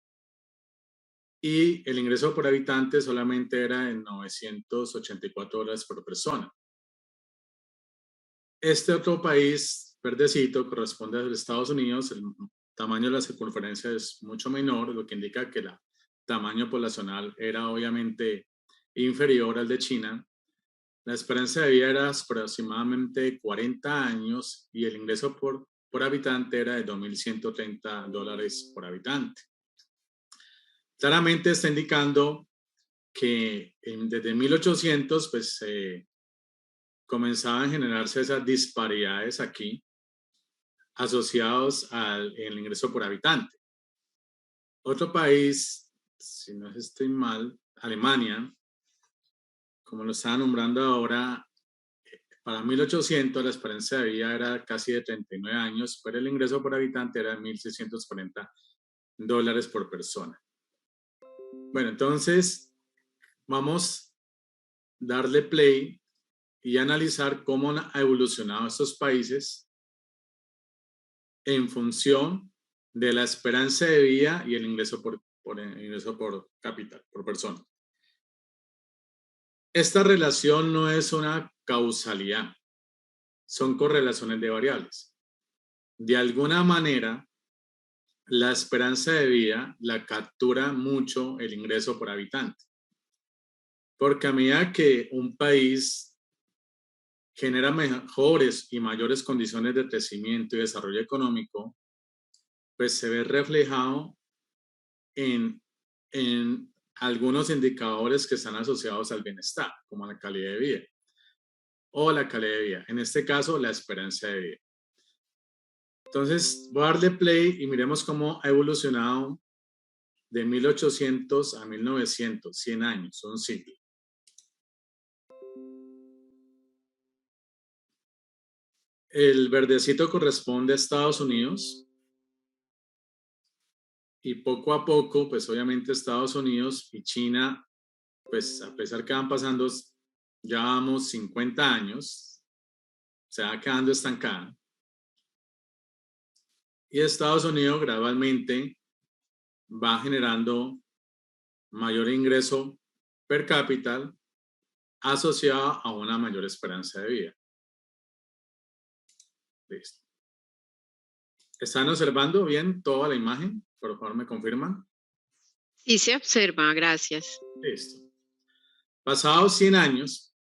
y el ingreso por habitante solamente era de $984 por persona. Este otro país verdecito corresponde a los Estados Unidos. El tamaño de la circunferencia es mucho menor, lo que indica que el tamaño poblacional era obviamente inferior al de China. La esperanza de vida era aproximadamente 40 años y el ingreso por habitante era de $2.130 por habitante. Claramente está indicando que desde 1800 pues comenzaban a generarse esas disparidades aquí asociados al ingreso por habitante. Otro país, si no estoy mal, Alemania, como lo estaba nombrando ahora, para 1800 la esperanza de vida era casi de 39 años, pero el ingreso por habitante era de $1.640 por persona. Bueno, entonces vamos a darle play y analizar cómo han evolucionado estos países en función de la esperanza de vida y el ingreso por cápita, por persona. Esta relación no es una causalidad, son correlaciones de variables. De alguna manera, la esperanza de vida la captura mucho el ingreso por habitante. Porque a medida que un país genera mejores y mayores condiciones de crecimiento y desarrollo económico, pues se ve reflejado en algunos indicadores que están asociados al bienestar, como la calidad de vida o la calidad de vida. En este caso, la esperanza de vida. Entonces, voy a darle play y miremos cómo ha evolucionado de 1800 a 1900, 100 años, un siglo. El verdecito corresponde a Estados Unidos y poco a poco, pues obviamente Estados Unidos y China, pues a pesar que van pasando, ya vamos 50 años, se va quedando estancada. Y Estados Unidos gradualmente va generando mayor ingreso per cápita asociado a una mayor esperanza de vida. Listo. ¿Están observando bien toda la imagen? Por favor, ¿me confirman? Sí, se observa, gracias. Listo. Pasados 100 años,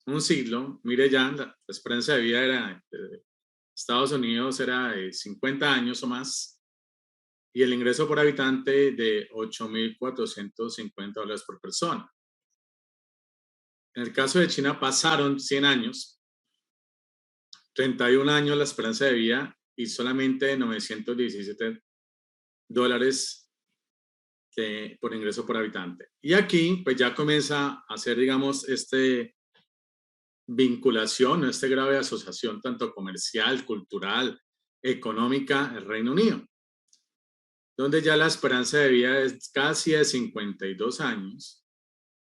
un siglo, mire ya, la esperanza de vida era de Estados Unidos era de 50 años o más y el ingreso por habitante de $8.450 por persona. En el caso de China pasaron 100 años, 31 años la esperanza de vida y solamente $917 por ingreso por habitante. Y aquí pues ya comienza a hacer, digamos, vinculación, este grado de asociación tanto comercial, cultural, económica, el Reino Unido, donde ya la esperanza de vida es casi de 52 años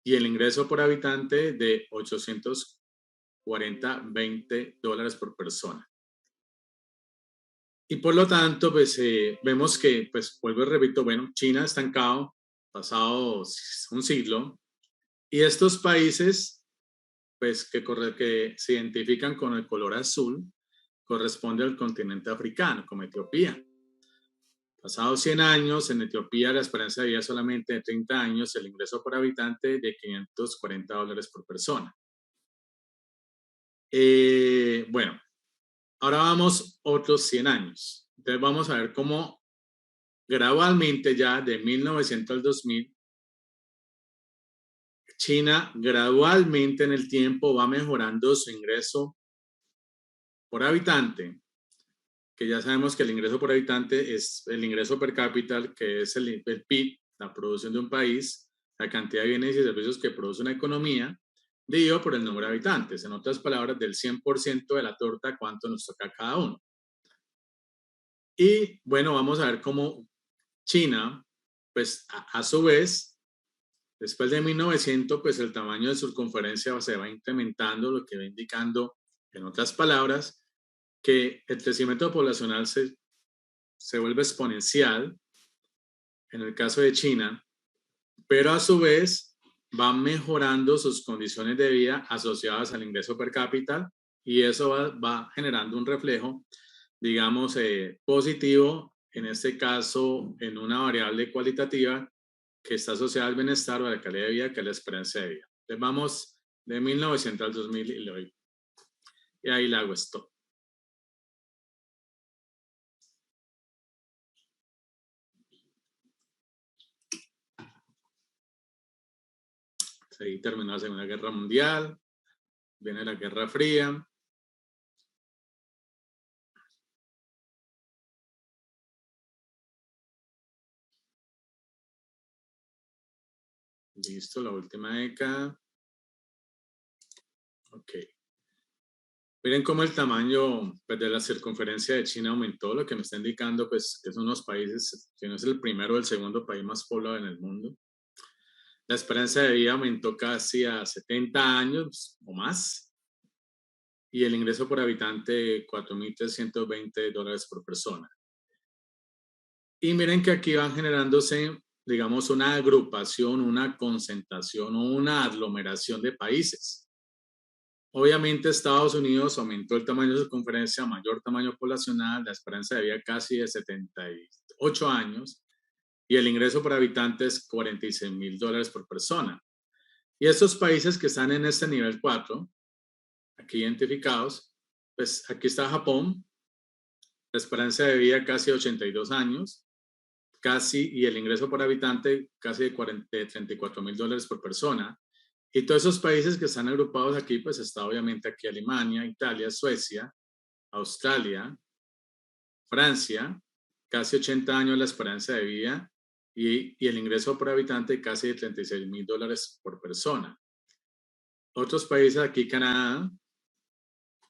y el ingreso por habitante de $840 por persona. Y por lo tanto, pues vemos que, pues vuelvo y repito, bueno, China estancado, pasado un siglo, y estos países pues, que se identifican con el color azul, corresponde al continente africano, como Etiopía. Pasados 100 años, en Etiopía la esperanza de vida es solamente de 30 años, el ingreso por habitante de $540 por persona. Bueno, ahora vamos otros 100 años. Entonces vamos a ver cómo gradualmente ya de 1900 al 2000, China gradualmente en el tiempo va mejorando su ingreso por habitante, que ya sabemos que el ingreso por habitante es el ingreso per cápita, que es el PIB, la producción de un país, la cantidad de bienes y servicios que produce una economía, dividido por el número de habitantes. En otras palabras, del 100% de la torta, ¿cuánto nos toca a cada uno? Y bueno, vamos a ver cómo China, pues a su vez, después de 1900, pues el tamaño de circunferencia se va incrementando, lo que va indicando, en otras palabras, que el crecimiento poblacional se vuelve exponencial, en el caso de China, pero a su vez van mejorando sus condiciones de vida asociadas al ingreso per cápita y eso va generando un reflejo, digamos, positivo, en este caso, en una variable cualitativa que está asociada al bienestar o a la calidad de vida, que es la esperanza de vida. Entonces vamos de 1900 al 2000 y ahí le hago stop. Ahí terminó la Segunda Guerra Mundial, viene la Guerra Fría. Listo, la última década. Ok. Miren cómo el tamaño, pues, de la circunferencia de China aumentó, lo que me está indicando, pues, que son unos países, que no es el primero o el segundo país más poblado en el mundo. La esperanza de vida aumentó casi a 70 años o más. Y el ingreso por habitante, $4,320 por persona. Y miren que aquí van generándose, digamos, una agrupación, una concentración o una aglomeración de países. Obviamente Estados Unidos aumentó el tamaño de circunferencia, mayor tamaño poblacional, la esperanza de vida casi de 78 años y el ingreso por habitante es $46,000 por persona. Y estos países que están en este nivel 4, aquí identificados, pues aquí está Japón, la esperanza de vida casi 82 años, casi, y el ingreso por habitante casi de $34,000 por persona. Y todos esos países que están agrupados aquí, pues está obviamente aquí Alemania, Italia, Suecia, Australia, Francia, casi 80 años la esperanza de vida y el ingreso por habitante casi de $36,000 por persona. Otros países aquí, Canadá,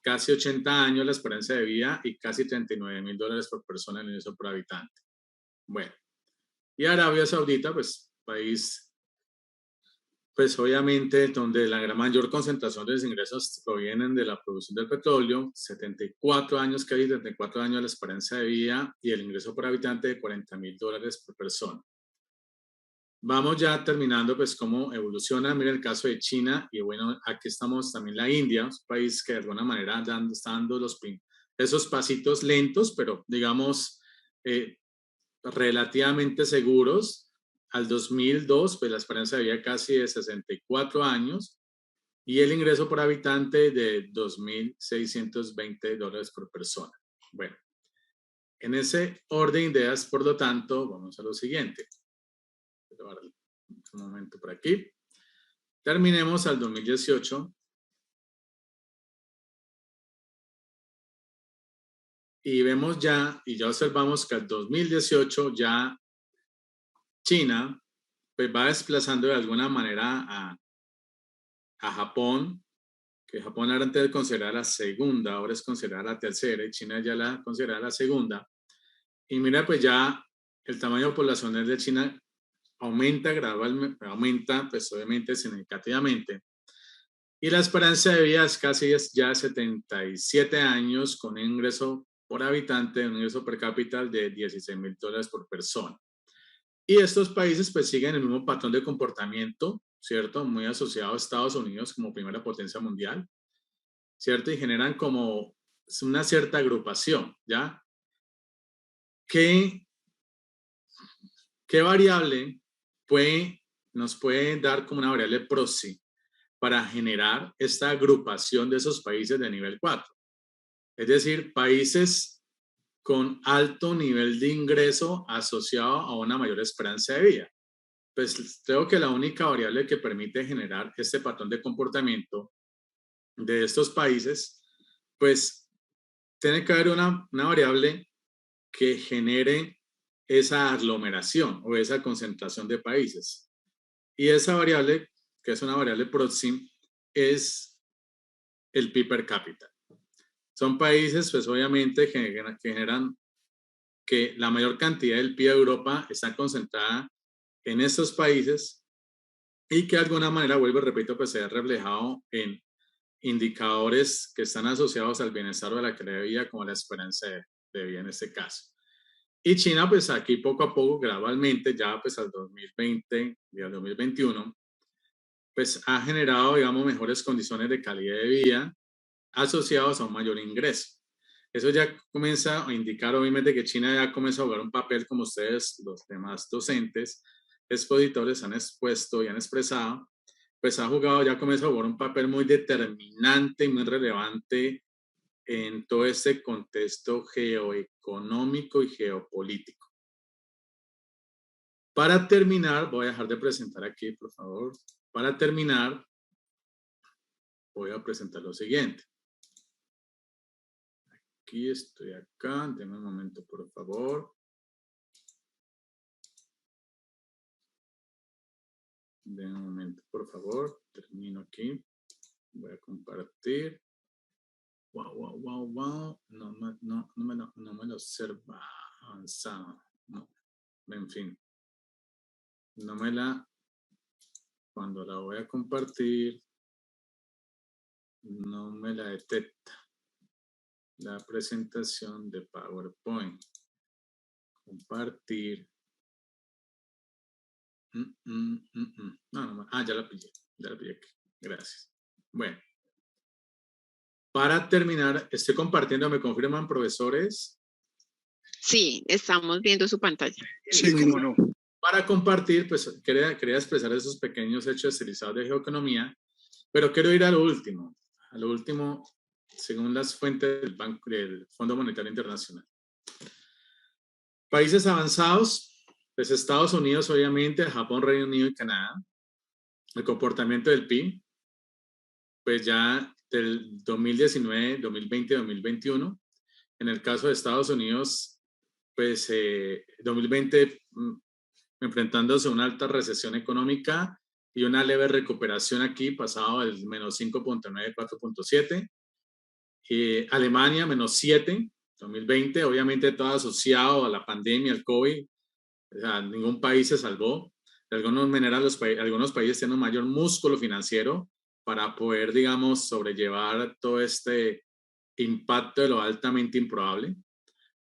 casi 80 años la esperanza de vida y casi $39,000 por persona el ingreso por habitante. Bueno, y Arabia Saudita, pues país, pues obviamente donde la gran mayor concentración de los ingresos provienen de la producción del petróleo, 74 años, casi 74 años la esperanza de vida y el ingreso por habitante de $40,000 por persona. Vamos ya terminando, pues, cómo evoluciona. Mira el caso de China, y bueno, aquí estamos también la India, un país que de alguna manera está dando esos pasitos lentos, pero digamos, relativamente seguros. Al 2002, pues la esperanza de vida casi de 64 años y el ingreso por habitante de $2,620 por persona. Bueno, en ese orden de ideas, por lo tanto, vamos a lo siguiente. Un momento por aquí. Terminemos al 2018. Y vemos ya, y ya observamos que al 2018 ya China pues va desplazando de alguna manera a Japón, que Japón era antes de considerar la segunda, ahora es considerada la tercera, y China ya la considera la segunda. Y mira, pues ya el tamaño poblacional de China aumenta gradualmente, aumenta pues obviamente significativamente. Y la esperanza de vida es casi ya 77 años con un ingreso por habitante, un ingreso per cápita de $16,000 por persona. Y estos países pues siguen el mismo patrón de comportamiento ¿cierto? Muy asociado a Estados Unidos como primera potencia mundial, ¿cierto? Y generan como una cierta agrupación, ¿ya? ¿Qué variable nos puede dar como una variable proxy para generar esta agrupación de esos países de nivel 4? Es decir, países con alto nivel de ingreso asociado a una mayor esperanza de vida. Pues creo que la única variable que permite generar este patrón de comportamiento de estos países, pues tiene que haber una variable que genere esa aglomeración o esa concentración de países. Y esa variable, que es una variable proxy, es el PIB per cápita. Son países, pues obviamente, que generan que la mayor cantidad del PIB de Europa está concentrada en estos países y que de alguna manera, vuelvo y repito, pues se ha reflejado en indicadores que están asociados al bienestar o a la calidad de vida, como la esperanza de vida en este caso. Y China, pues aquí poco a poco, gradualmente, ya pues al 2020 y al 2021, pues ha generado, digamos, mejores condiciones de calidad de vida asociados a un mayor ingreso. Eso ya comienza a indicar, obviamente, que China ya comienza a jugar un papel, como ustedes, los demás docentes, expositores han expuesto y han expresado, pues ha jugado, ya comienza a jugar un papel muy determinante y muy relevante en todo este contexto geoeconómico y geopolítico. Para terminar, voy a dejar de presentar aquí, por favor. Para terminar, voy a presentar lo siguiente. Aquí estoy acá, denme un momento, por favor. Denme un momento, por favor. Termino aquí. Voy a compartir. Wow. No me lo observa avanzado. No. En fin. No me la... Cuando la voy a compartir, no me la detecta. La presentación de PowerPoint. Compartir. No. Ya la pillé. Ya la pillé aquí. Gracias. Bueno. Para terminar, estoy compartiendo, ¿me confirman, profesores? Sí, estamos viendo su pantalla. Sí, cómo no. Para compartir, pues quería expresar esos pequeños hechos estilizados de geoeconomía, pero quiero ir a lo último, según las fuentes del Fondo Monetario Internacional. Países avanzados, pues Estados Unidos, obviamente, Japón, Reino Unido y Canadá. El comportamiento del PIB, pues ya del 2019, 2020, 2021. En el caso de Estados Unidos, pues 2020 enfrentándose a una alta recesión económica y una leve recuperación aquí, pasado del menos 5.9, 4.7. Alemania, menos 7, 2020, obviamente todo asociado a la pandemia, al COVID. O sea, ningún país se salvó. De alguna manera, algunos países tienen un mayor músculo financiero para poder, digamos, sobrellevar todo este impacto de lo altamente improbable.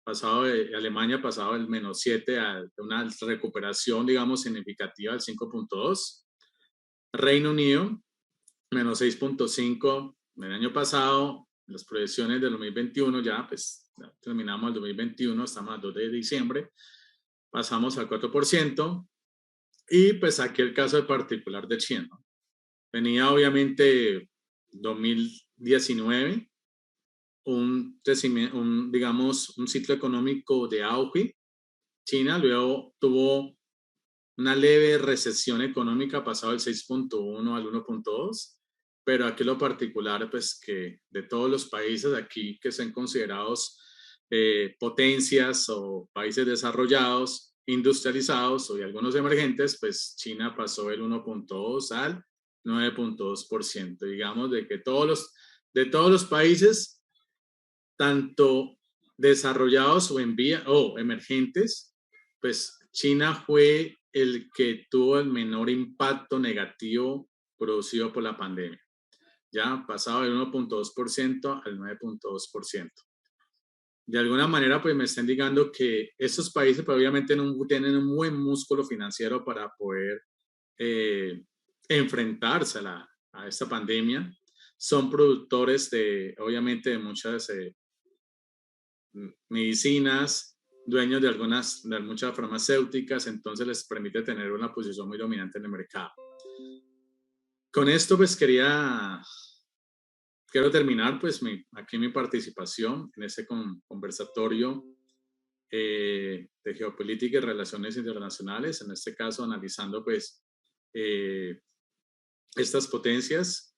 Alemania pasado del menos 7 a una recuperación, digamos, significativa del 5.2. Reino Unido, menos 6.5 el año pasado. Las proyecciones del 2021 ya terminamos el 2021, estamos a 2 de diciembre, pasamos al 4%. Y pues aquí el caso de particular de China. Venía obviamente 2019, un ciclo económico de auge. China luego tuvo una leve recesión económica, pasado del 6.1 al 1.2, pero aquí lo particular, pues que de todos los países aquí que sean considerados potencias o países desarrollados, industrializados o algunos emergentes, pues China pasó del 1.2 al 9.2%. Digamos de que de todos los países, tanto desarrollados o emergentes, pues China fue el que tuvo el menor impacto negativo producido por la pandemia. Ya pasado del 1.2% al 9.2%. De alguna manera, pues me están indicando que esos países pues, obviamente no tienen un buen músculo financiero para poder enfrentarse a esta pandemia. Son productores obviamente, de muchas medicinas, dueños de muchas farmacéuticas, entonces les permite tener una posición muy dominante en el mercado. Con esto, pues quiero terminar pues aquí mi participación en este conversatorio de geopolítica y relaciones internacionales, en este caso analizando pues estas potencias,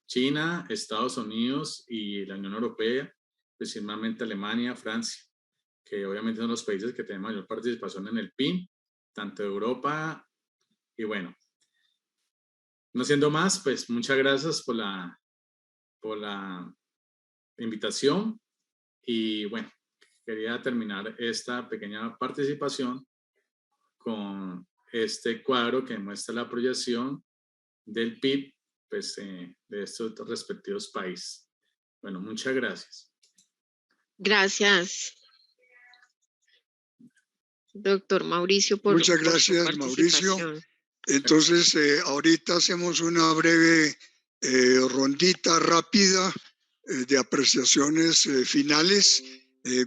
China, Estados Unidos y la Unión Europea, principalmente Alemania, Francia, que obviamente son los países que tienen mayor participación en el PIB, tanto de Europa. Y bueno, no siendo más, pues muchas gracias por la invitación. Y bueno, quería terminar esta pequeña participación con este cuadro que muestra la proyección del PIB pues, de estos respectivos países. Bueno, muchas gracias. Gracias, doctor Mauricio, muchas gracias, Mauricio. Entonces, ahorita hacemos una breve rondita rápida de apreciaciones finales,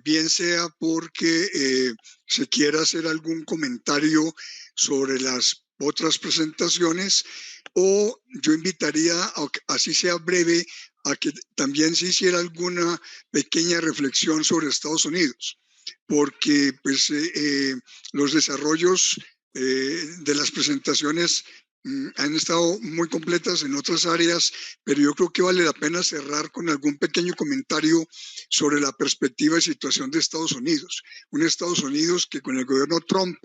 bien sea porque se quiera hacer algún comentario sobre las otras presentaciones, o yo invitaría, así sea breve, a que también se hiciera alguna pequeña reflexión sobre Estados Unidos, porque pues, los desarrollos de las presentaciones han estado muy completas en otras áreas, pero yo creo que vale la pena cerrar con algún pequeño comentario sobre la perspectiva y situación de Estados Unidos. Un Estados Unidos que con el gobierno Trump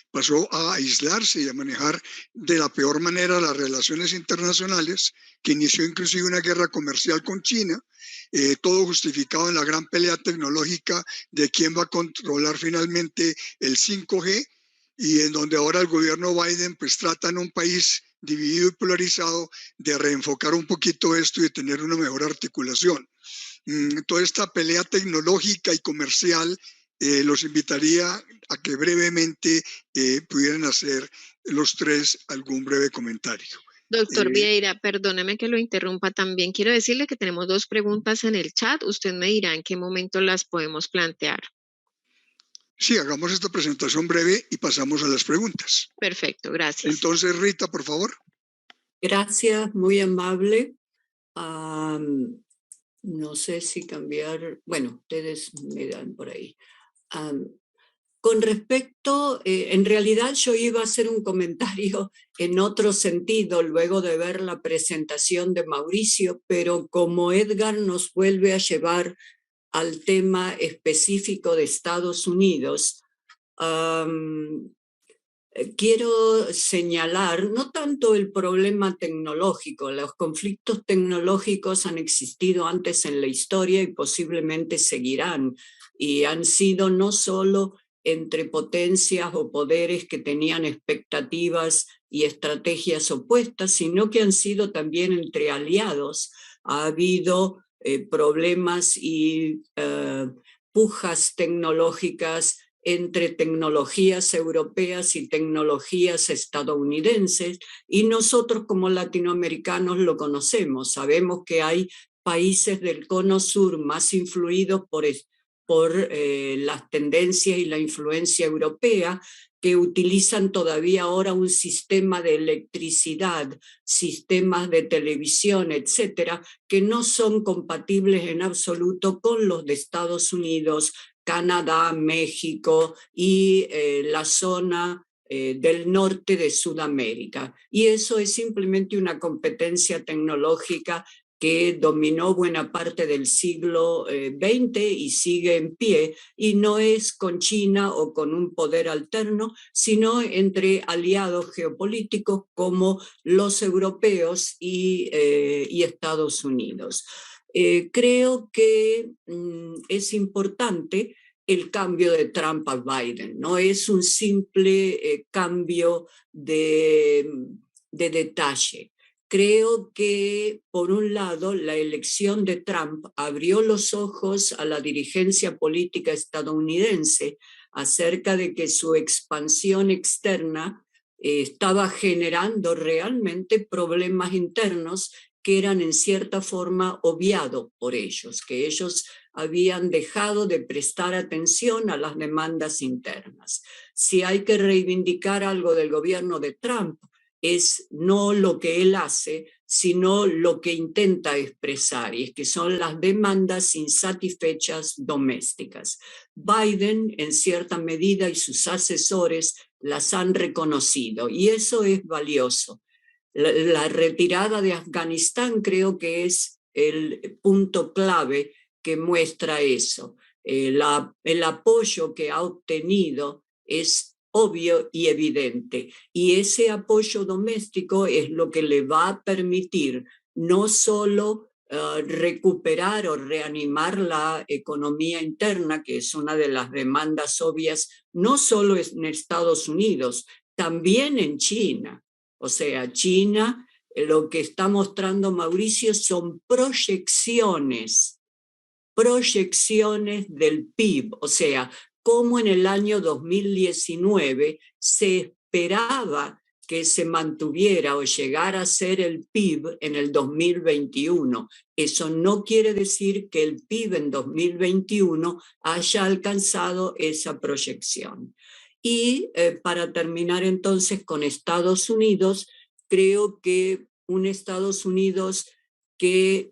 pasó a aislarse y a manejar de la peor manera las relaciones internacionales, que inició inclusive una guerra comercial con China, todo justificado en la gran pelea tecnológica de quién va a controlar finalmente el 5G, y en donde ahora el gobierno Biden pues trata en un país dividido y polarizado de reenfocar un poquito esto y de tener una mejor articulación. Toda esta pelea tecnológica y comercial, los invitaría a que brevemente pudieran hacer los tres algún breve comentario. Doctor Vieira, perdóneme que lo interrumpa. También quiero decirle que tenemos 2 preguntas en el chat. Usted me dirá en qué momento las podemos plantear. Sí, hagamos esta presentación breve y pasamos a las preguntas. Perfecto, gracias. Entonces, Rita, por favor. Gracias, muy amable. No sé si cambiar, bueno, ustedes me dan por ahí. Con respecto, en realidad yo iba a hacer un comentario en otro sentido luego de ver la presentación de Mauricio, pero como Edgar nos vuelve a llevar al tema específico de Estados Unidos, quiero señalar no tanto el problema tecnológico, los conflictos tecnológicos han existido antes en la historia y posiblemente seguirán, y han sido no solo entre potencias o poderes que tenían expectativas y estrategias opuestas, sino que han sido también entre aliados. Ha habido problemas y pujas tecnológicas entre tecnologías europeas y tecnologías estadounidenses, y nosotros como latinoamericanos lo conocemos. Sabemos que hay países del cono sur más influidos por las tendencias y la influencia europea, que utilizan todavía ahora un sistema de electricidad, sistemas de televisión, etcétera, que no son compatibles en absoluto con los de Estados Unidos, Canadá, México y la zona del norte de Sudamérica. Y eso es simplemente una competencia tecnológica que dominó buena parte del siglo XX y sigue en pie, y no es con China o con un poder alterno, sino entre aliados geopolíticos como los europeos y Estados Unidos. Creo que es importante el cambio de Trump a Biden. No es un simple cambio de detalle. Creo que, por un lado, la elección de Trump abrió los ojos a la dirigencia política estadounidense acerca de que su expansión externa estaba generando realmente problemas internos que eran en cierta forma obviados por ellos, que ellos habían dejado de prestar atención a las demandas internas. Si hay que reivindicar algo del gobierno de Trump, es no lo que él hace, sino lo que intenta expresar, y es que son las demandas insatisfechas domésticas. Biden, en cierta medida, y sus asesores las han reconocido, y eso es valioso. La retirada de Afganistán creo que es el punto clave que muestra eso. El apoyo que ha obtenido es obvio y evidente, y ese apoyo doméstico es lo que le va a permitir no solo recuperar o reanimar la economía interna, que es una de las demandas obvias, no solo en Estados Unidos, también en China. O sea, China, lo que está mostrando Mauricio son proyecciones del PIB, o sea, cómo en el año 2019 se esperaba que se mantuviera o llegara a ser el PIB en el 2021. Eso no quiere decir que el PIB en 2021 haya alcanzado esa proyección. Y para terminar entonces con Estados Unidos, creo que un Estados Unidos que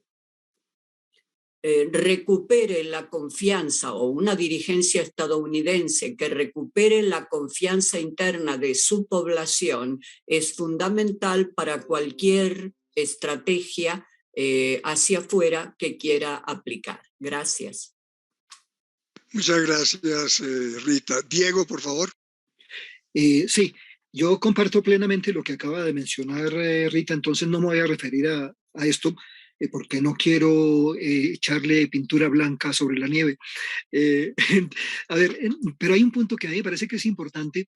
recupere la confianza, o una dirigencia estadounidense que recupere la confianza interna de su población, es fundamental para cualquier estrategia hacia afuera que quiera aplicar. Gracias. Muchas gracias, Rita. Diego, por favor. Sí, yo comparto plenamente lo que acaba de mencionar Rita, entonces no me voy a referir a esto porque no quiero echarle pintura blanca sobre la nieve. A ver, pero hay un punto que a mí me parece que es importante,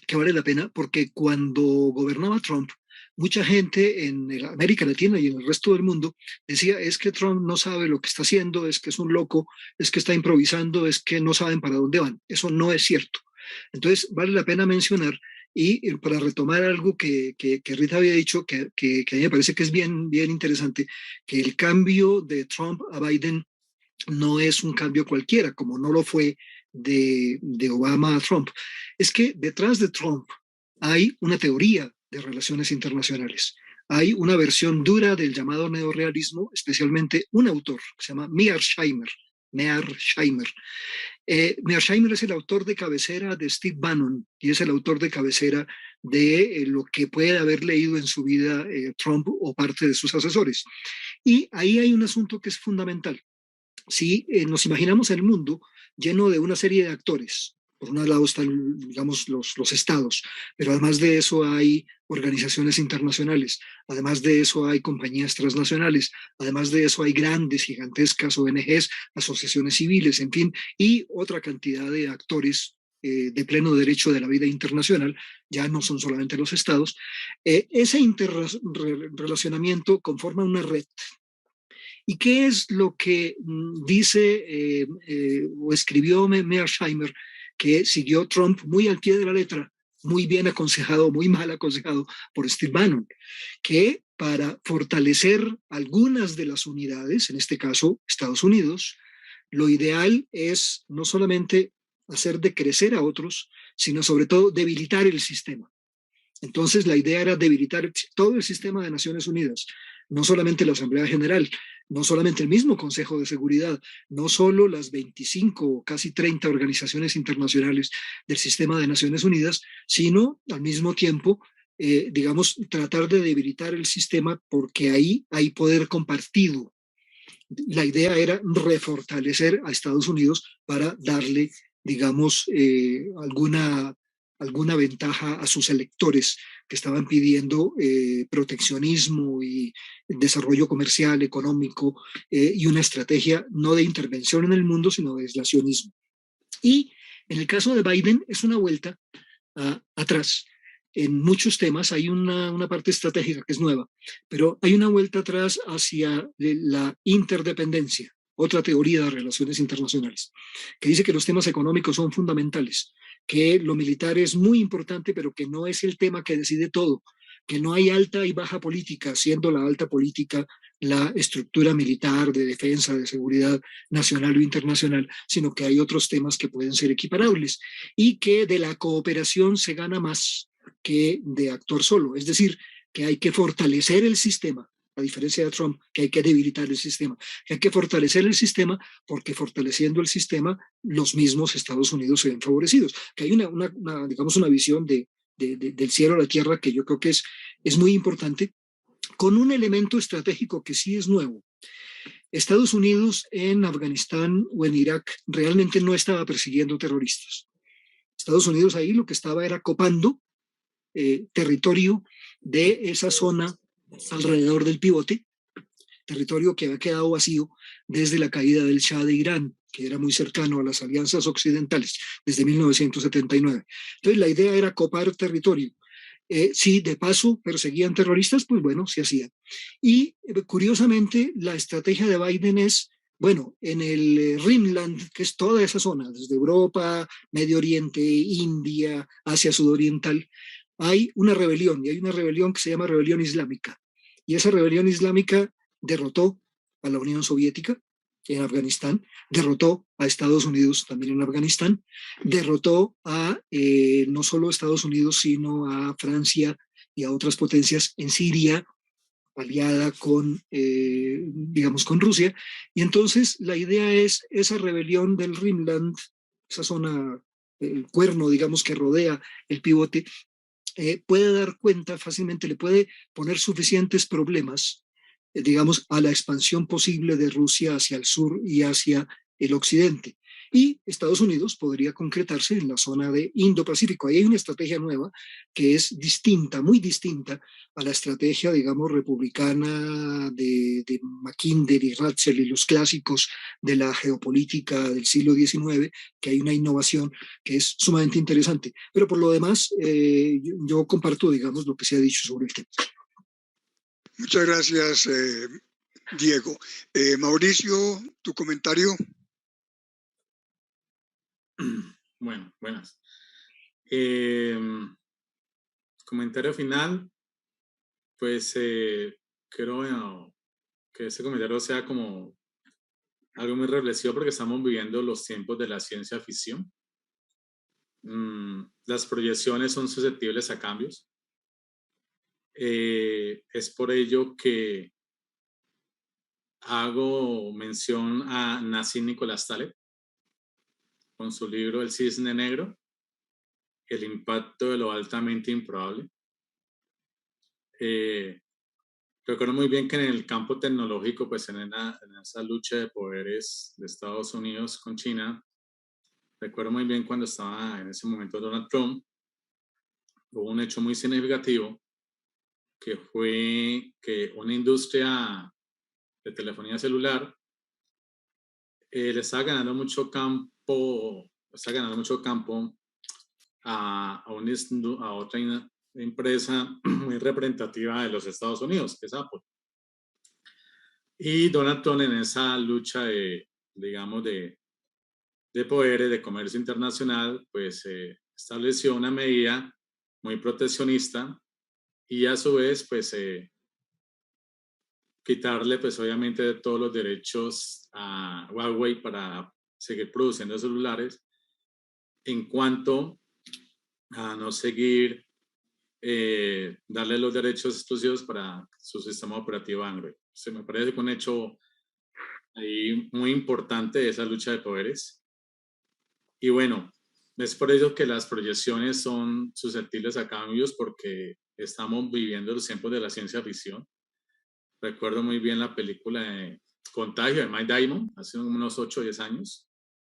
que vale la pena, porque cuando gobernaba Trump, mucha gente en América Latina y en el resto del mundo decía, es que Trump no sabe lo que está haciendo, es que es un loco, es que está improvisando, es que no saben para dónde van. Eso no es cierto. Entonces, vale la pena mencionar, y para retomar algo que Rita había dicho, que a mí me parece que es bien interesante, que el cambio de Trump a Biden no es un cambio cualquiera, como no lo fue de Obama a Trump. Es que detrás de Trump hay una teoría de relaciones internacionales. Hay una versión dura del llamado neorrealismo, especialmente un autor que se llama Mearsheimer. Mearsheimer es el autor de cabecera de Steve Bannon y es el autor de cabecera de lo que puede haber leído en su vida Trump o parte de sus asesores. Y ahí hay un asunto que es fundamental. Si nos imaginamos el mundo lleno de una serie de actores, por un lado están, digamos, los estados, pero además de eso hay organizaciones internacionales, además de eso hay compañías transnacionales, además de eso hay grandes, gigantescas ONGs, asociaciones civiles, en fin, y otra cantidad de actores de pleno derecho de la vida internacional, ya no son solamente los estados. Ese interrelacionamiento conforma una red. ¿Y qué es lo que dice o escribió Mearsheimer, que siguió Trump muy al pie de la letra, muy bien aconsejado, muy mal aconsejado por Steve Bannon? Que para fortalecer algunas de las unidades, en este caso Estados Unidos, lo ideal es no solamente hacer decrecer a otros, sino sobre todo debilitar el sistema. Entonces la idea era debilitar todo el sistema de Naciones Unidas, no solamente la Asamblea General, no solamente el mismo Consejo de Seguridad, no solo las 25 o casi 30 organizaciones internacionales del sistema de Naciones Unidas, sino al mismo tiempo, digamos, tratar de debilitar el sistema porque ahí hay poder compartido. La idea era refortalecer a Estados Unidos para darle, digamos, alguna ventaja a sus electores que estaban pidiendo proteccionismo y desarrollo comercial, económico y una estrategia no de intervención en el mundo, sino de aislacionismo. Y en el caso de Biden es una vuelta atrás. En muchos temas hay una parte estratégica que es nueva, pero hay una vuelta atrás hacia la interdependencia. otra teoría de relaciones internacionales, que dice que los temas económicos son fundamentales, que lo militar es muy importante, pero que no es el tema que decide todo, que no hay alta y baja política, siendo la alta política la estructura militar de defensa, de seguridad nacional o internacional, sino que hay otros temas que pueden ser equiparables y que de la cooperación se gana más que de actuar solo. Es decir, que hay que fortalecer el sistema, a diferencia de Trump, que hay que debilitar el sistema, que hay que fortalecer el sistema porque fortaleciendo el sistema los mismos Estados Unidos se ven favorecidos. Que hay digamos, una visión del cielo a la tierra que yo creo que es muy importante, con un elemento estratégico que sí es nuevo. Estados Unidos en Afganistán o en Irak realmente no estaba persiguiendo terroristas. Estados Unidos ahí lo que estaba era copando territorio de esa zona alrededor del pivote, territorio que había quedado vacío desde la caída del Shah de Irán, que era muy cercano a las alianzas occidentales desde 1979. Entonces la idea era copar territorio. Si de paso perseguían terroristas, pues bueno, se hacía. Y curiosamente, la estrategia de Biden es, bueno, en el Rimland, que es toda esa zona, desde Europa, Medio Oriente, India, Asia Sudoriental, hay una rebelión, y hay una rebelión que se llama Rebelión Islámica. Y esa rebelión islámica derrotó a la Unión Soviética en Afganistán, derrotó a Estados Unidos también en Afganistán, derrotó a no solo a Estados Unidos, sino a Francia y a otras potencias en Siria, aliada con, digamos, con Rusia. Y entonces la idea es esa rebelión del Rimland, esa zona, el cuerno, digamos, que rodea el pivote, puede dar cuenta fácilmente, le puede poner suficientes problemas, digamos, a la expansión posible de Rusia hacia el sur y hacia el occidente. Y Estados Unidos podría concretarse en la zona de Indo-Pacífico. Ahí hay una estrategia nueva que es distinta, muy distinta a la estrategia, digamos, republicana de Mackinder y Ratzel y los clásicos de la geopolítica del siglo XIX, que hay una innovación que es sumamente interesante. Pero por lo demás, yo comparto, digamos, lo que se ha dicho sobre el tema. Muchas gracias, Diego. Mauricio, tu comentario. Bueno, buenas. Comentario final, pues creo que ese comentario sea como algo muy reflexivo porque estamos viviendo los tiempos de la ciencia ficción. Las proyecciones son susceptibles a cambios. Es por ello que hago mención a Nassim Nicolás Taleb con su libro El Cisne Negro, el impacto de lo altamente improbable. Recuerdo muy bien que en el campo tecnológico, pues en esa lucha de poderes de Estados Unidos con China, recuerdo muy bien cuando estaba en ese momento Donald Trump, hubo un hecho muy significativo que fue que una industria de telefonía celular le estaba ganando mucho campo, a otra empresa muy representativa de los Estados Unidos, que es Apple. Y Donald Trump en esa lucha digamos, de poderes, de comercio internacional, pues estableció una medida muy proteccionista y a su vez, pues quitarle, pues obviamente, todos los derechos a Huawei para seguir produciendo celulares en cuanto a no seguir darle los derechos exclusivos para su sistema operativo Android. Se me parece que un hecho ahí muy importante de esa lucha de poderes. Y bueno, es por ello que las proyecciones son susceptibles a cambios porque estamos viviendo los tiempos de la ciencia ficción. Recuerdo muy bien la película de Contagio de Matt Damon hace unos 8 o 10 años.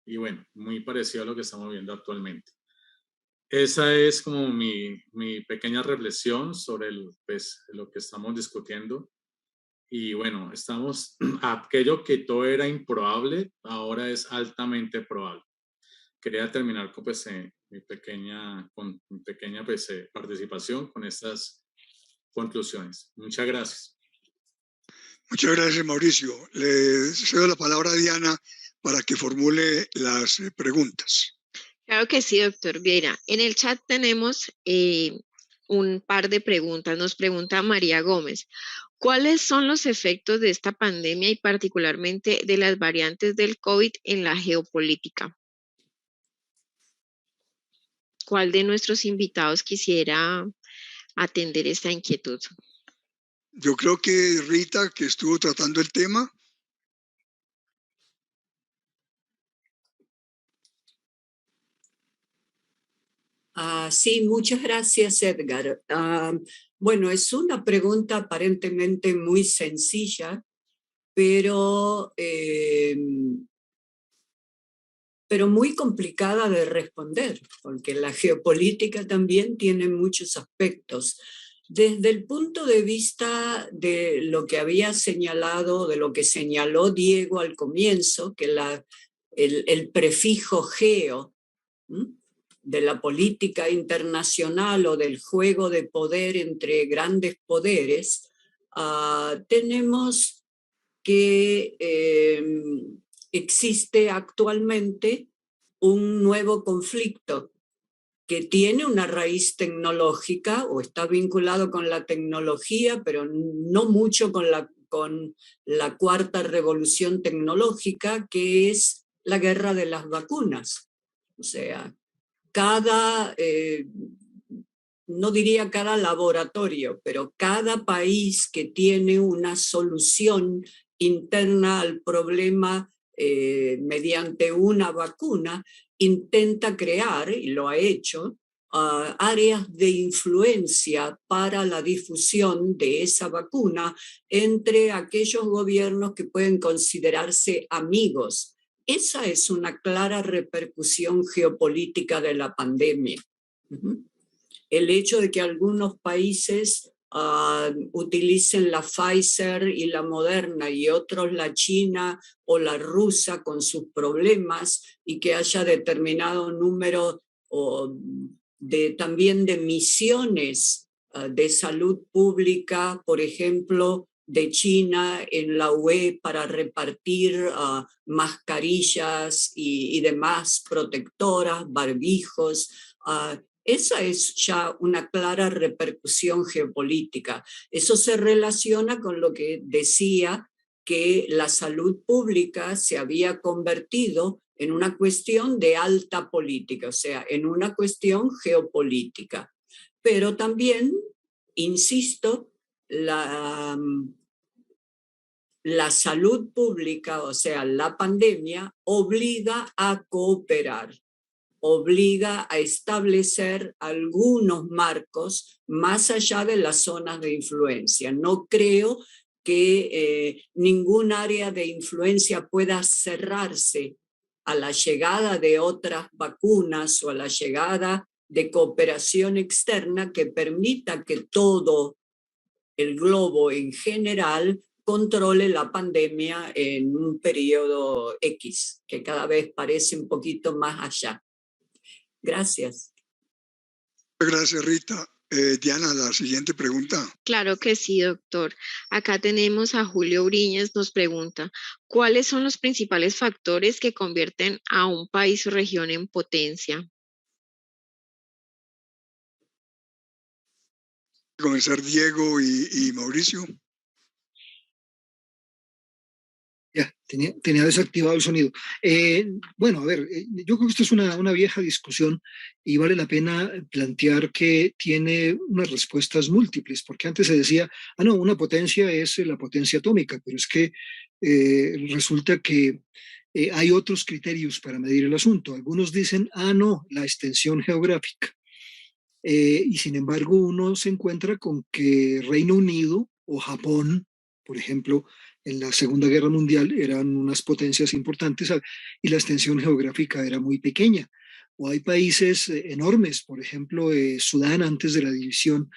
Y bueno, muy parecido a lo que estamos viendo actualmente. Esa es como mi pequeña reflexión sobre pues, lo que estamos discutiendo. Y bueno, aquello que todo era improbable, ahora es altamente probable. Quería terminar con, pues, mi pequeña pues, participación con estas conclusiones. Muchas gracias. Muchas gracias, Mauricio. Le cedo la palabra a Diana para que formule las preguntas. Claro que sí, doctor Vieira. En el chat tenemos un par de preguntas. Nos pregunta María Gómez, ¿cuáles son los efectos de esta pandemia y particularmente de las variantes del COVID en la geopolítica? ¿Cuál de nuestros invitados quisiera atender esta inquietud? Yo creo que Rita, que estuvo tratando el tema. Sí, muchas gracias, Edgar. Bueno, es una pregunta aparentemente muy sencilla, pero muy complicada de responder, porque la geopolítica también tiene muchos aspectos. Desde el punto de vista de lo que había señalado, de lo que señaló Diego al comienzo, que el prefijo geo, de la política internacional o del juego de poder entre grandes poderes, tenemos que existe actualmente un nuevo conflicto que tiene una raíz tecnológica o está vinculado con la tecnología, pero no mucho con la cuarta revolución tecnológica, que es la guerra de las vacunas. O sea, no diría cada laboratorio, pero cada país que tiene una solución interna al problema mediante una vacuna, intenta crear, y lo ha hecho, áreas de influencia para la difusión de esa vacuna entre aquellos gobiernos que pueden considerarse amigos. Esa es una clara repercusión geopolítica de la pandemia. El hecho de que algunos países utilicen la Pfizer y la Moderna y otros la China o la rusa con sus problemas, y que haya determinado número también de misiones de salud pública, por ejemplo, de China en la UE para repartir mascarillas y demás protectoras, barbijos. Esa es ya una clara repercusión geopolítica. Eso se relaciona con lo que decía, que la salud pública se había convertido en una cuestión de alta política, o sea, en una cuestión geopolítica. Pero también, insisto, la salud pública, o sea, la pandemia, obliga a cooperar, obliga a establecer algunos marcos más allá de las zonas de influencia. No creo que ningún área de influencia pueda cerrarse a la llegada de otras vacunas o a la llegada de cooperación externa que permita que todo el globo en general controle la pandemia en un periodo X, que cada vez parece un poquito más allá. Gracias. Gracias, Rita. Diana, la siguiente pregunta. Claro que sí, doctor. Acá tenemos a Julio Briñas, nos pregunta, ¿cuáles son los principales factores que convierten a un país o región en potencia? Comenzar Diego y Mauricio. Ya, tenía desactivado el sonido. Bueno, a ver, yo creo que esto es una vieja discusión y vale la pena plantear que tiene unas respuestas múltiples, porque antes se decía, no, una potencia es la potencia atómica, pero es que resulta que hay otros criterios para medir el asunto. Algunos dicen, no, la extensión geográfica. Y sin embargo, uno se encuentra con que Reino Unido o Japón, por ejemplo, en la Segunda Guerra Mundial eran unas potencias importantes y la extensión geográfica era muy pequeña. O hay países enormes, por ejemplo, Sudán antes de la división,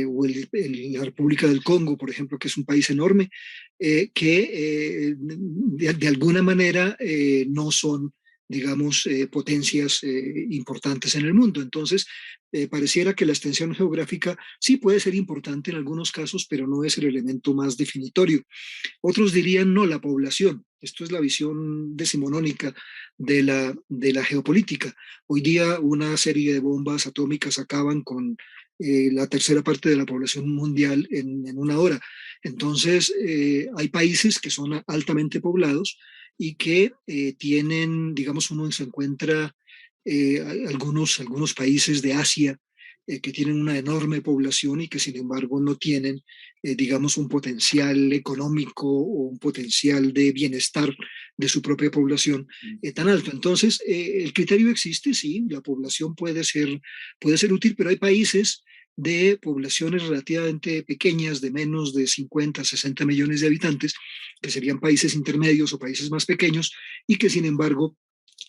o la República del Congo, por ejemplo, que es un país enorme, que de alguna manera no son, digamos, potencias importantes en el mundo. Entonces, pareciera que la extensión geográfica sí puede ser importante en algunos casos, pero no es el elemento más definitorio. Otros dirían, no, la población. Esto es la visión decimonónica de la geopolítica. Hoy día una serie de bombas atómicas acaban con la tercera parte de la población mundial en una hora. Entonces, hay países que son altamente poblados y que tienen, digamos, uno se encuentra algunos países de Asia que tienen una enorme población y que sin embargo no tienen, digamos, un potencial económico o un potencial de bienestar de su propia población tan alto. Entonces, el criterio existe, sí, la población puede ser útil, pero hay países de poblaciones relativamente pequeñas, de menos de 50, 60 millones de habitantes, que serían países intermedios o países más pequeños, y que sin embargo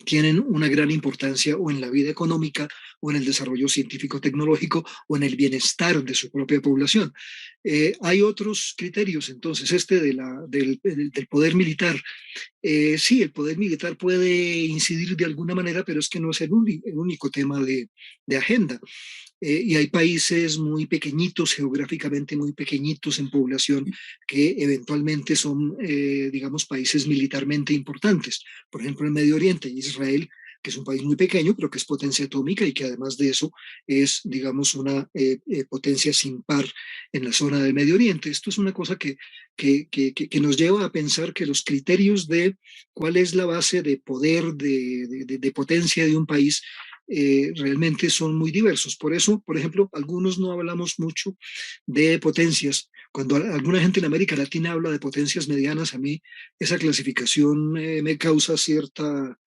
tienen una gran importancia o en la vida económica o en el desarrollo científico-tecnológico o en el bienestar de su propia población. Hay otros criterios, entonces, del poder militar. Sí, el poder militar puede incidir de alguna manera, pero es que no es el único tema de agenda. Y hay países muy pequeñitos, geográficamente muy pequeñitos en población, que eventualmente son, digamos, países militarmente importantes. Por ejemplo, en Medio Oriente, Israel, que es un país muy pequeño, pero que es potencia atómica y que además de eso es, digamos, una potencia sin par en la zona del Medio Oriente. Esto es una cosa que nos lleva a pensar que los criterios de cuál es la base de poder, de potencia de un país, realmente son muy diversos. Por eso, por ejemplo, algunos no hablamos mucho de potencias. Cuando alguna gente en América Latina habla de potencias medianas, a mí esa clasificación me causa cierta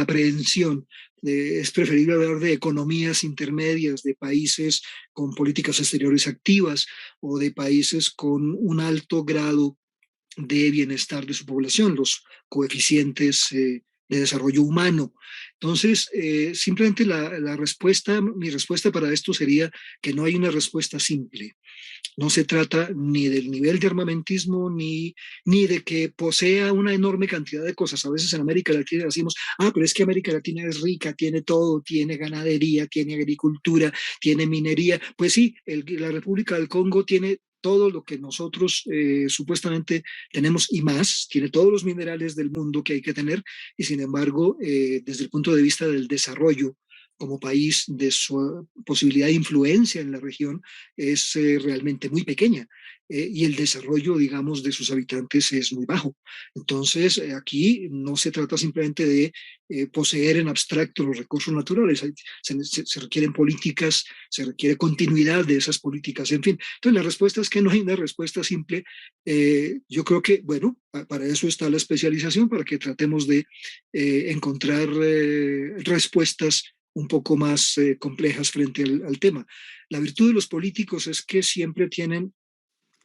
aprehensión. Es preferible hablar de economías intermedias, de países con políticas exteriores activas o de países con un alto grado de bienestar de su población, los coeficientes de desarrollo humano. Entonces, simplemente mi respuesta para esto sería que no hay una respuesta simple. No se trata ni del nivel de armamentismo, ni de que posea una enorme cantidad de cosas. A veces en América Latina decimos, pero es que América Latina es rica, tiene todo, tiene ganadería, tiene agricultura, tiene minería. Pues sí, la República del Congo tiene todo lo que nosotros supuestamente tenemos y más, tiene todos los minerales del mundo que hay que tener, y sin embargo, desde el punto de vista del desarrollo como país, de su posibilidad de influencia en la región, es realmente muy pequeña. Y el desarrollo, digamos, de sus habitantes es muy bajo. Entonces, aquí no se trata simplemente de poseer en abstracto los recursos naturales, se requieren políticas, se requiere continuidad de esas políticas, en fin. Entonces, la respuesta es que no hay una respuesta simple. Yo creo que, bueno, para eso está la especialización, para que tratemos de encontrar respuestas un poco más complejas frente al tema. La virtud de los políticos es que siempre tienen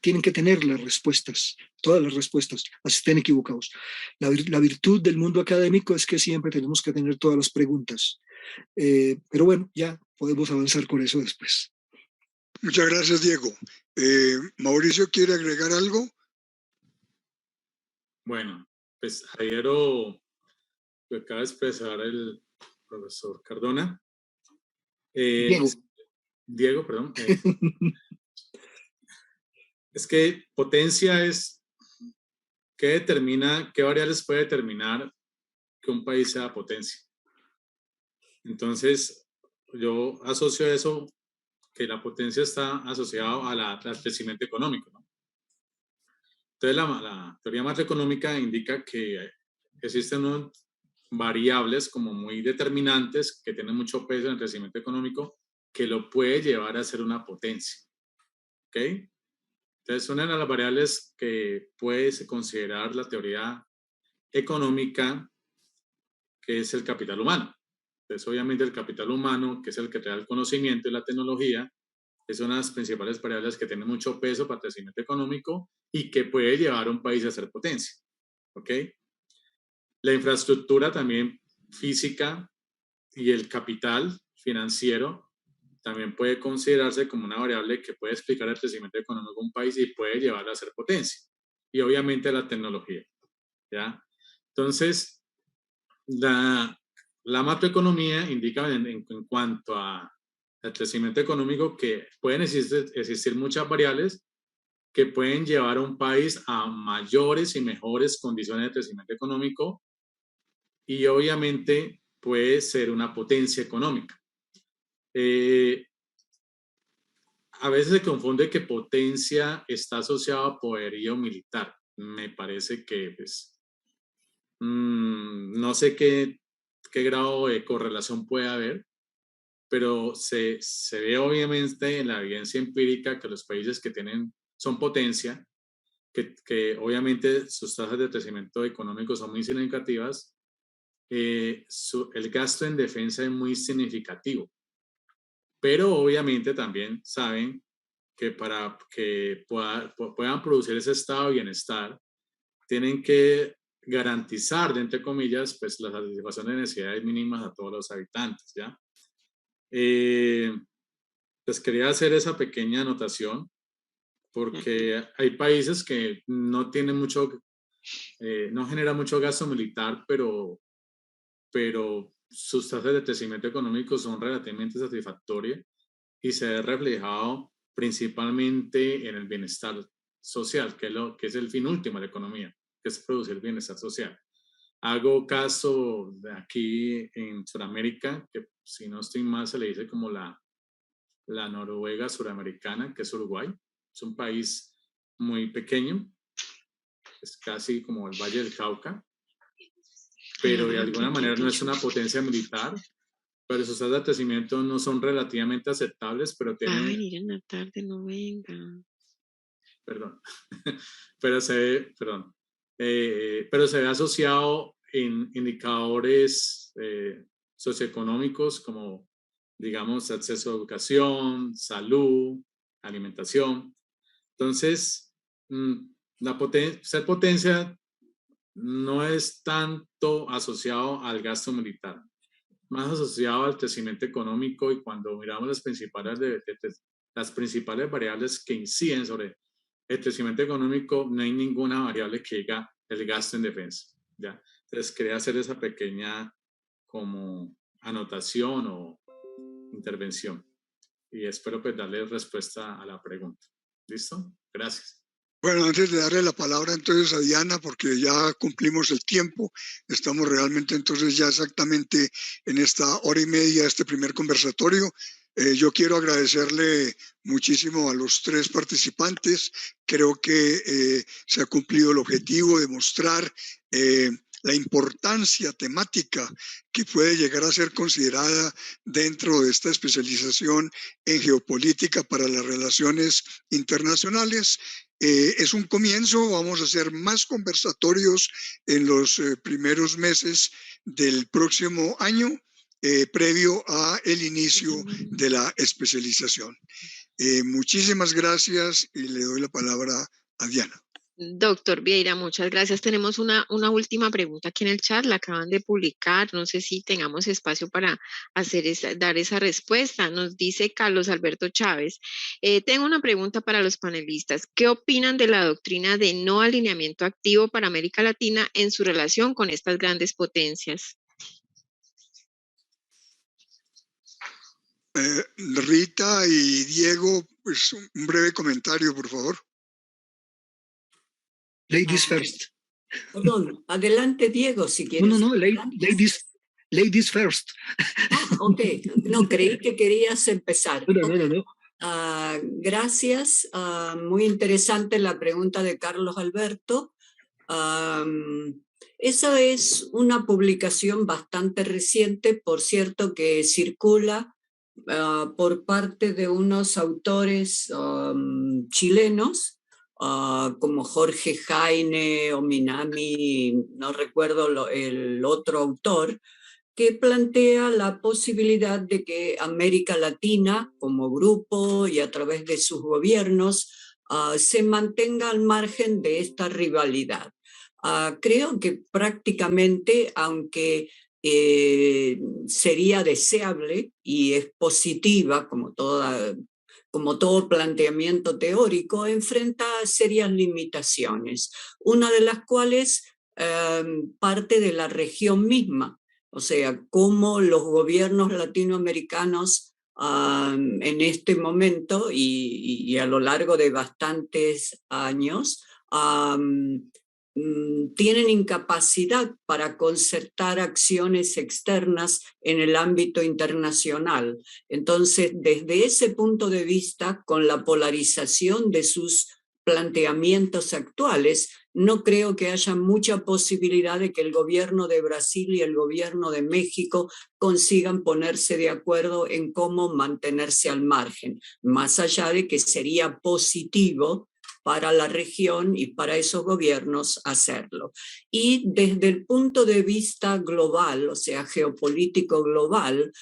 que tener las respuestas, todas las respuestas, así estén equivocados. La virtud del mundo académico es que siempre tenemos que tener todas las preguntas. Pero bueno, ya podemos avanzar con eso después. Muchas gracias, Diego. Mauricio, ¿quiere agregar algo? Bueno, pues adhiero lo que acaba de expresar el profesor Cardona. Diego, perdón. Es que potencia es qué variables puede determinar que un país sea potencia. Entonces, yo asocio eso, que la potencia está asociada al crecimiento económico, ¿no? Entonces, la teoría macroeconómica indica que existen variables como muy determinantes que tienen mucho peso en el crecimiento económico que lo puede llevar a ser una potencia. ¿Ok? Entonces, una de las variables que puede considerar la teoría económica, que es el capital humano. Entonces, obviamente, el capital humano, que es el que trae el conocimiento y la tecnología, es una de las principales variables que tiene mucho peso para el crecimiento económico y que puede llevar a un país a ser potencia. ¿Ok? La infraestructura también física y el capital financiero también puede considerarse como una variable que puede explicar el crecimiento económico de un país y puede llevarlo a ser potencia. Y obviamente la tecnología, ¿ya? Entonces, la macroeconomía indica en cuanto a el crecimiento económico, que pueden existir muchas variables que pueden llevar a un país a mayores y mejores condiciones de crecimiento económico, y obviamente puede ser una potencia económica. A veces se confunde que potencia está asociada a poderío militar. Me parece que pues, no sé qué grado de correlación puede haber, pero se ve obviamente en la evidencia empírica que los países que son potencia, que obviamente sus tasas de crecimiento económico son muy significativas, el gasto en defensa es muy significativo. Pero obviamente también saben que para que puedan producir ese estado de bienestar, tienen que garantizar, entre comillas, pues la satisfacción de necesidades mínimas a todos los habitantes, ¿ya? Pues quería hacer esa pequeña anotación, porque hay países que no tienen no generan mucho gasto militar, pero sus tasas de crecimiento económico son relativamente satisfactorias y se ve reflejado principalmente en el bienestar social, que es el fin último de la economía, que es producir bienestar social. Hago caso de aquí en Sudamérica, que si no estoy mal se le dice como la Noruega suramericana, que es Uruguay. Es un país muy pequeño, es casi como el Valle del Cauca, pero de alguna manera no es una potencia militar, pero sus tasas de crecimiento no son relativamente aceptables, pero Va a tienen... venir en la tarde, no venga. Perdón, pero se ve asociado en indicadores socioeconómicos como, digamos, acceso a educación, salud, alimentación. Entonces, ser potencia no es tanto asociado al gasto militar, más asociado al crecimiento económico, y cuando miramos las principales variables que inciden sobre el crecimiento económico, no hay ninguna variable que diga el gasto en defensa, ¿ya? Entonces quería hacer esa pequeña como anotación o intervención, y espero pues darle respuesta a la pregunta. ¿Listo? Gracias. Bueno, antes de darle la palabra entonces a Diana, porque ya cumplimos el tiempo, estamos realmente entonces ya exactamente en esta hora y media de este primer conversatorio. Yo quiero agradecerle muchísimo a los tres participantes. Creo que se ha cumplido el objetivo de mostrar la importancia temática que puede llegar a ser considerada dentro de esta especialización en geopolítica para las relaciones internacionales. Es un comienzo, vamos a hacer más conversatorios en los primeros meses del próximo año, previo a el inicio de la especialización. Muchísimas gracias y le doy la palabra a Diana. Doctor Vieira, muchas gracias. Tenemos una última pregunta aquí en el chat, la acaban de publicar. No sé si tengamos espacio para dar esa respuesta. Nos dice Carlos Alberto Chávez. Tengo una pregunta para los panelistas. ¿Qué opinan de la doctrina de no alineamiento activo para América Latina en su relación con estas grandes potencias? Rita y Diego, pues un breve comentario, por favor. Ladies first. Perdón, adelante Diego, si quieres. No, ladies first. Ok, no, creí que querías empezar. No. Gracias, muy interesante la pregunta de Carlos Alberto. Esa es una publicación bastante reciente, por cierto, que circula por parte de unos autores chilenos, como Jorge Jaime o Minami, no recuerdo el otro autor, que plantea la posibilidad de que América Latina, como grupo y a través de sus gobiernos, se mantenga al margen de esta rivalidad. Creo que prácticamente, aunque sería deseable y es positiva, como todo planteamiento teórico, enfrenta serias limitaciones, una de las cuales parte de la región misma. O sea, cómo los gobiernos latinoamericanos en este momento y a lo largo de bastantes años, tienen incapacidad para concertar acciones externas en el ámbito internacional. Entonces, desde ese punto de vista, con la polarización de sus planteamientos actuales, no creo que haya mucha posibilidad de que el gobierno de Brasil y el gobierno de México consigan ponerse de acuerdo en cómo mantenerse al margen, más allá de que sería positivo para la región y para esos gobiernos hacerlo. Y desde el punto de vista global, o sea, geopolítico global,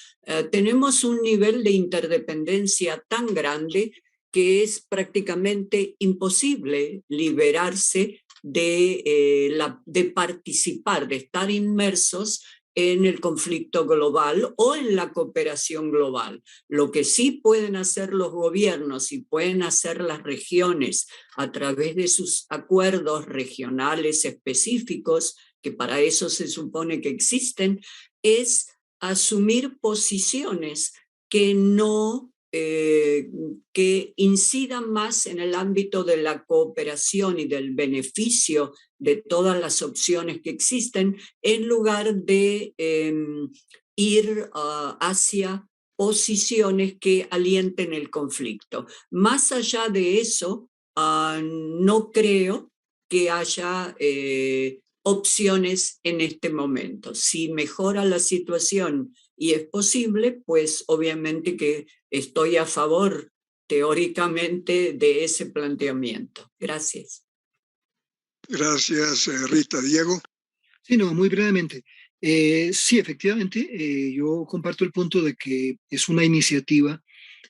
tenemos un nivel de interdependencia tan grande que es prácticamente imposible liberarse de participar, de estar inmersos en el conflicto global o en la cooperación global. Lo que sí pueden hacer los gobiernos y pueden hacer las regiones a través de sus acuerdos regionales específicos, que para eso se supone que existen, es asumir posiciones que no que incidan más en el ámbito de la cooperación y del beneficio de todas las opciones que existen, en lugar de ir hacia posiciones que alienten el conflicto. Más allá de eso, no creo que haya opciones en este momento. Si mejora la situación y es posible, pues obviamente que estoy a favor teóricamente de ese planteamiento. Gracias. Gracias, Rita. Diego. Sí, no, muy brevemente. Sí, efectivamente, yo comparto el punto de que es una iniciativa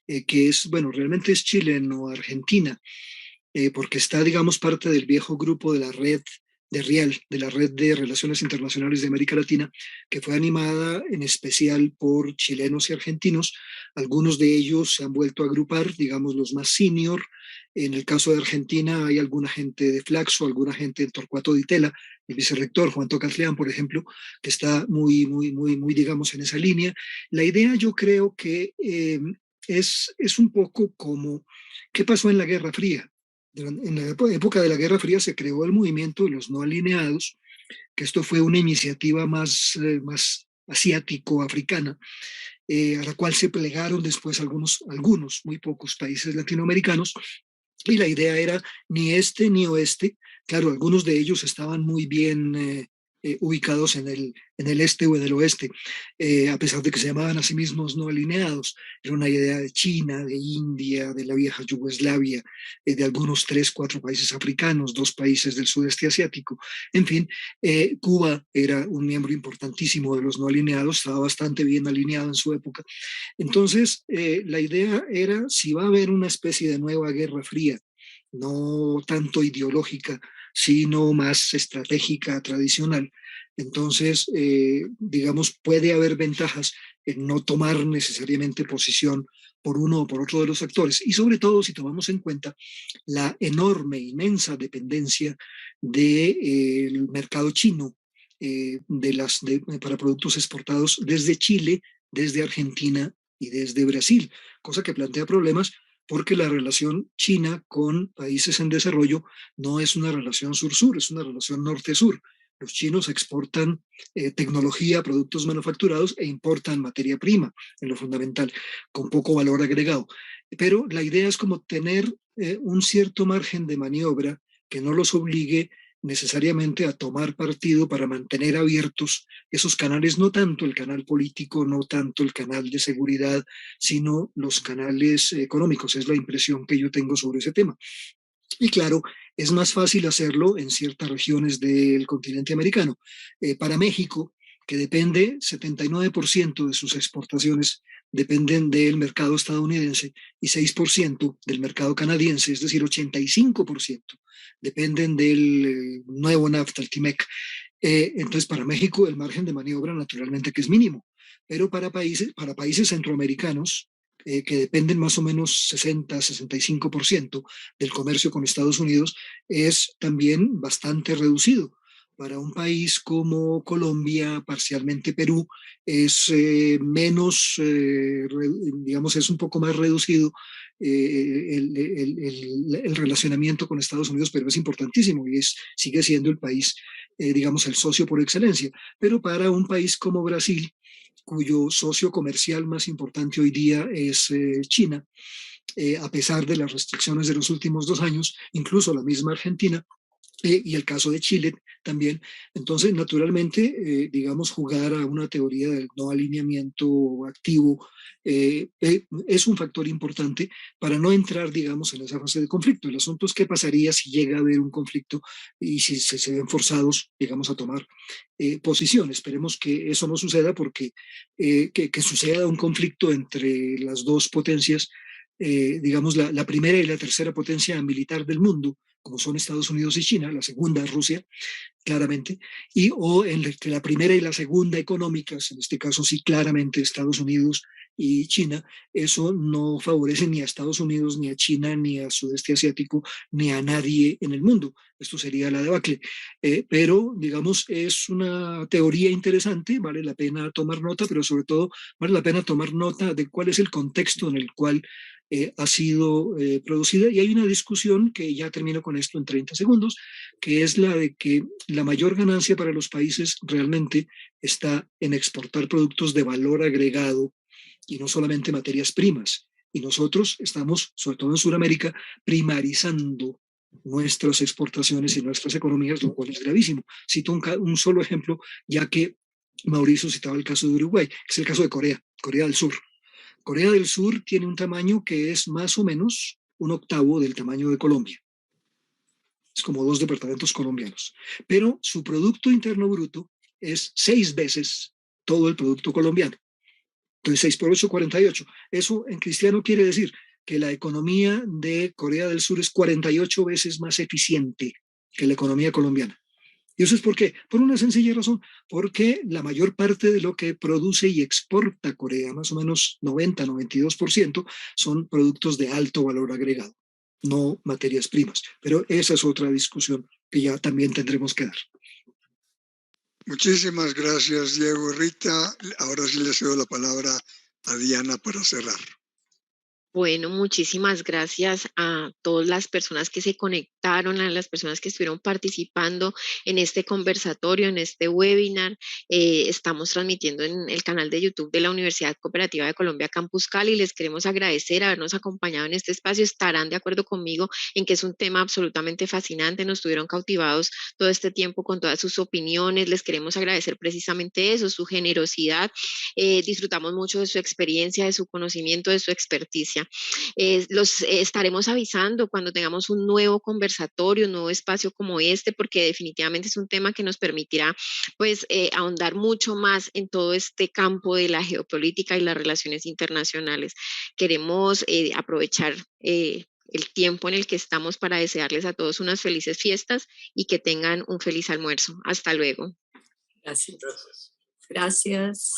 que es, bueno, realmente es chileno-argentina, porque está, digamos, parte del viejo grupo de la red de RIAL, de la Red de Relaciones Internacionales de América Latina, que fue animada en especial por chilenos y argentinos. Algunos de ellos se han vuelto a agrupar, digamos, los más senior. En el caso de Argentina hay alguna gente de Flaxo, alguna gente de Torcuato Di Tella, el vicerrector Juan Tocatlián, por ejemplo, que está muy, digamos, en esa línea. La idea yo creo que es un poco como qué pasó en la Guerra Fría. En la época de la Guerra Fría se creó el movimiento de los no alineados, que esto fue una iniciativa más asiático-africana, a la cual se plegaron después algunos, muy pocos países latinoamericanos, y la idea era ni este ni oeste. Claro, algunos de ellos estaban muy bien ubicados en el este o en el oeste, a pesar de que se llamaban a sí mismos no alineados. Era una idea de China, de India, de la vieja Yugoslavia, de algunos 3, 4 países africanos, 2 países del sudeste asiático. En fin, Cuba era un miembro importantísimo de los no alineados, estaba bastante bien alineado en su época. Entonces, la idea era, si va a haber una especie de nueva guerra fría, no tanto ideológica, sino más estratégica, tradicional, entonces, digamos, puede haber ventajas en no tomar necesariamente posición por uno o por otro de los actores, y sobre todo si tomamos en cuenta la enorme, inmensa dependencia del mercado chino para productos exportados desde Chile, desde Argentina y desde Brasil, cosa que plantea problemas porque la relación China con países en desarrollo no es una relación sur-sur, es una relación norte-sur. Los chinos exportan tecnología, productos manufacturados e importan materia prima, en lo fundamental, con poco valor agregado. Pero la idea es como tener un cierto margen de maniobra que no los obligue necesariamente a tomar partido para mantener abiertos esos canales, no tanto el canal político, no tanto el canal de seguridad, sino los canales económicos. Es la impresión que yo tengo sobre ese tema. Y claro, es más fácil hacerlo en ciertas regiones del continente americano. Para México, que depende, 79% de sus exportaciones dependen del mercado estadounidense y 6% del mercado canadiense, es decir, 85% dependen del nuevo NAFTA, el TIMEC. Entonces, para México el margen de maniobra naturalmente que es mínimo, pero para países centroamericanos, que dependen más o menos 60-65% del comercio con Estados Unidos, es también bastante reducido. Para un país como Colombia, parcialmente Perú, es menos, digamos, es un poco más reducido el relacionamiento con Estados Unidos, pero es importantísimo y sigue siendo el país, digamos, el socio por excelencia. Pero para un país como Brasil, cuyo socio comercial más importante hoy día es China, a pesar de las restricciones de los últimos 2 años, incluso la misma Argentina, y el caso de Chile también. Entonces, naturalmente, digamos, jugar a una teoría del no alineamiento activo es un factor importante para no entrar, digamos, en esa fase de conflicto. El asunto es qué pasaría si llega a haber un conflicto y si se ven forzados, digamos, a tomar posición. Esperemos que eso no suceda porque que suceda un conflicto entre las dos potencias, digamos, la primera y la tercera potencia militar del mundo, como son Estados Unidos y China, la segunda es Rusia, claramente, o entre la primera y la segunda económicas, en este caso sí claramente Estados Unidos y China. Eso no favorece ni a Estados Unidos, ni a China, ni al sudeste asiático, ni a nadie en el mundo. Esto sería la debacle. Pero, digamos, es una teoría interesante, vale la pena tomar nota, pero sobre todo vale la pena tomar nota de cuál es el contexto en el cual ha sido producida. Y hay una discusión, que ya termino con esto en 30 segundos, que es la de que la mayor ganancia para los países realmente está en exportar productos de valor agregado y no solamente materias primas. Y nosotros estamos, sobre todo en Sudamérica, primarizando nuestras exportaciones y nuestras economías, lo cual es gravísimo. Cito un solo ejemplo, ya que Mauricio citaba el caso de Uruguay, que es el caso de Corea del Sur. Corea del Sur tiene un tamaño que es más o menos un octavo del tamaño de Colombia. Es como 2 departamentos colombianos. Pero su Producto Interno Bruto es 6 veces todo el producto colombiano. Entonces 6 por 8, 48. Eso en cristiano quiere decir que la economía de Corea del Sur es 48 veces más eficiente que la economía colombiana. ¿Y eso es por qué? Por una sencilla razón, porque la mayor parte de lo que produce y exporta Corea, más o menos 90-92%, son productos de alto valor agregado, no materias primas. Pero esa es otra discusión que ya también tendremos que dar. Muchísimas gracias, Diego y Rita. Ahora sí le cedo la palabra a Diana para cerrar. Bueno, muchísimas gracias a todas las personas que se conectaron, a las personas que estuvieron participando en este conversatorio, en este webinar. Estamos transmitiendo en el canal de YouTube de la Universidad Cooperativa de Colombia Campus Cali. Les queremos agradecer habernos acompañado en este espacio. Estarán de acuerdo conmigo en que es un tema absolutamente fascinante. Nos tuvieron cautivados todo este tiempo con todas sus opiniones. Les queremos agradecer precisamente eso, su generosidad. Disfrutamos mucho de su experiencia, de su conocimiento, de su experticia. Los estaremos avisando cuando tengamos un nuevo conversatorio, un nuevo espacio como este, porque definitivamente es un tema que nos permitirá pues ahondar mucho más en todo este campo de la geopolítica y las relaciones internacionales. Queremos aprovechar el tiempo en el que estamos para desearles a todos unas felices fiestas y que tengan un feliz almuerzo. Hasta luego. Gracias. Gracias.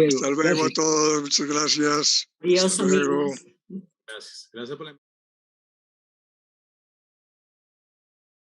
Hasta luego a todos. Muchas gracias. Adiós, Hasta luego. amigos. Gracias. Gracias por la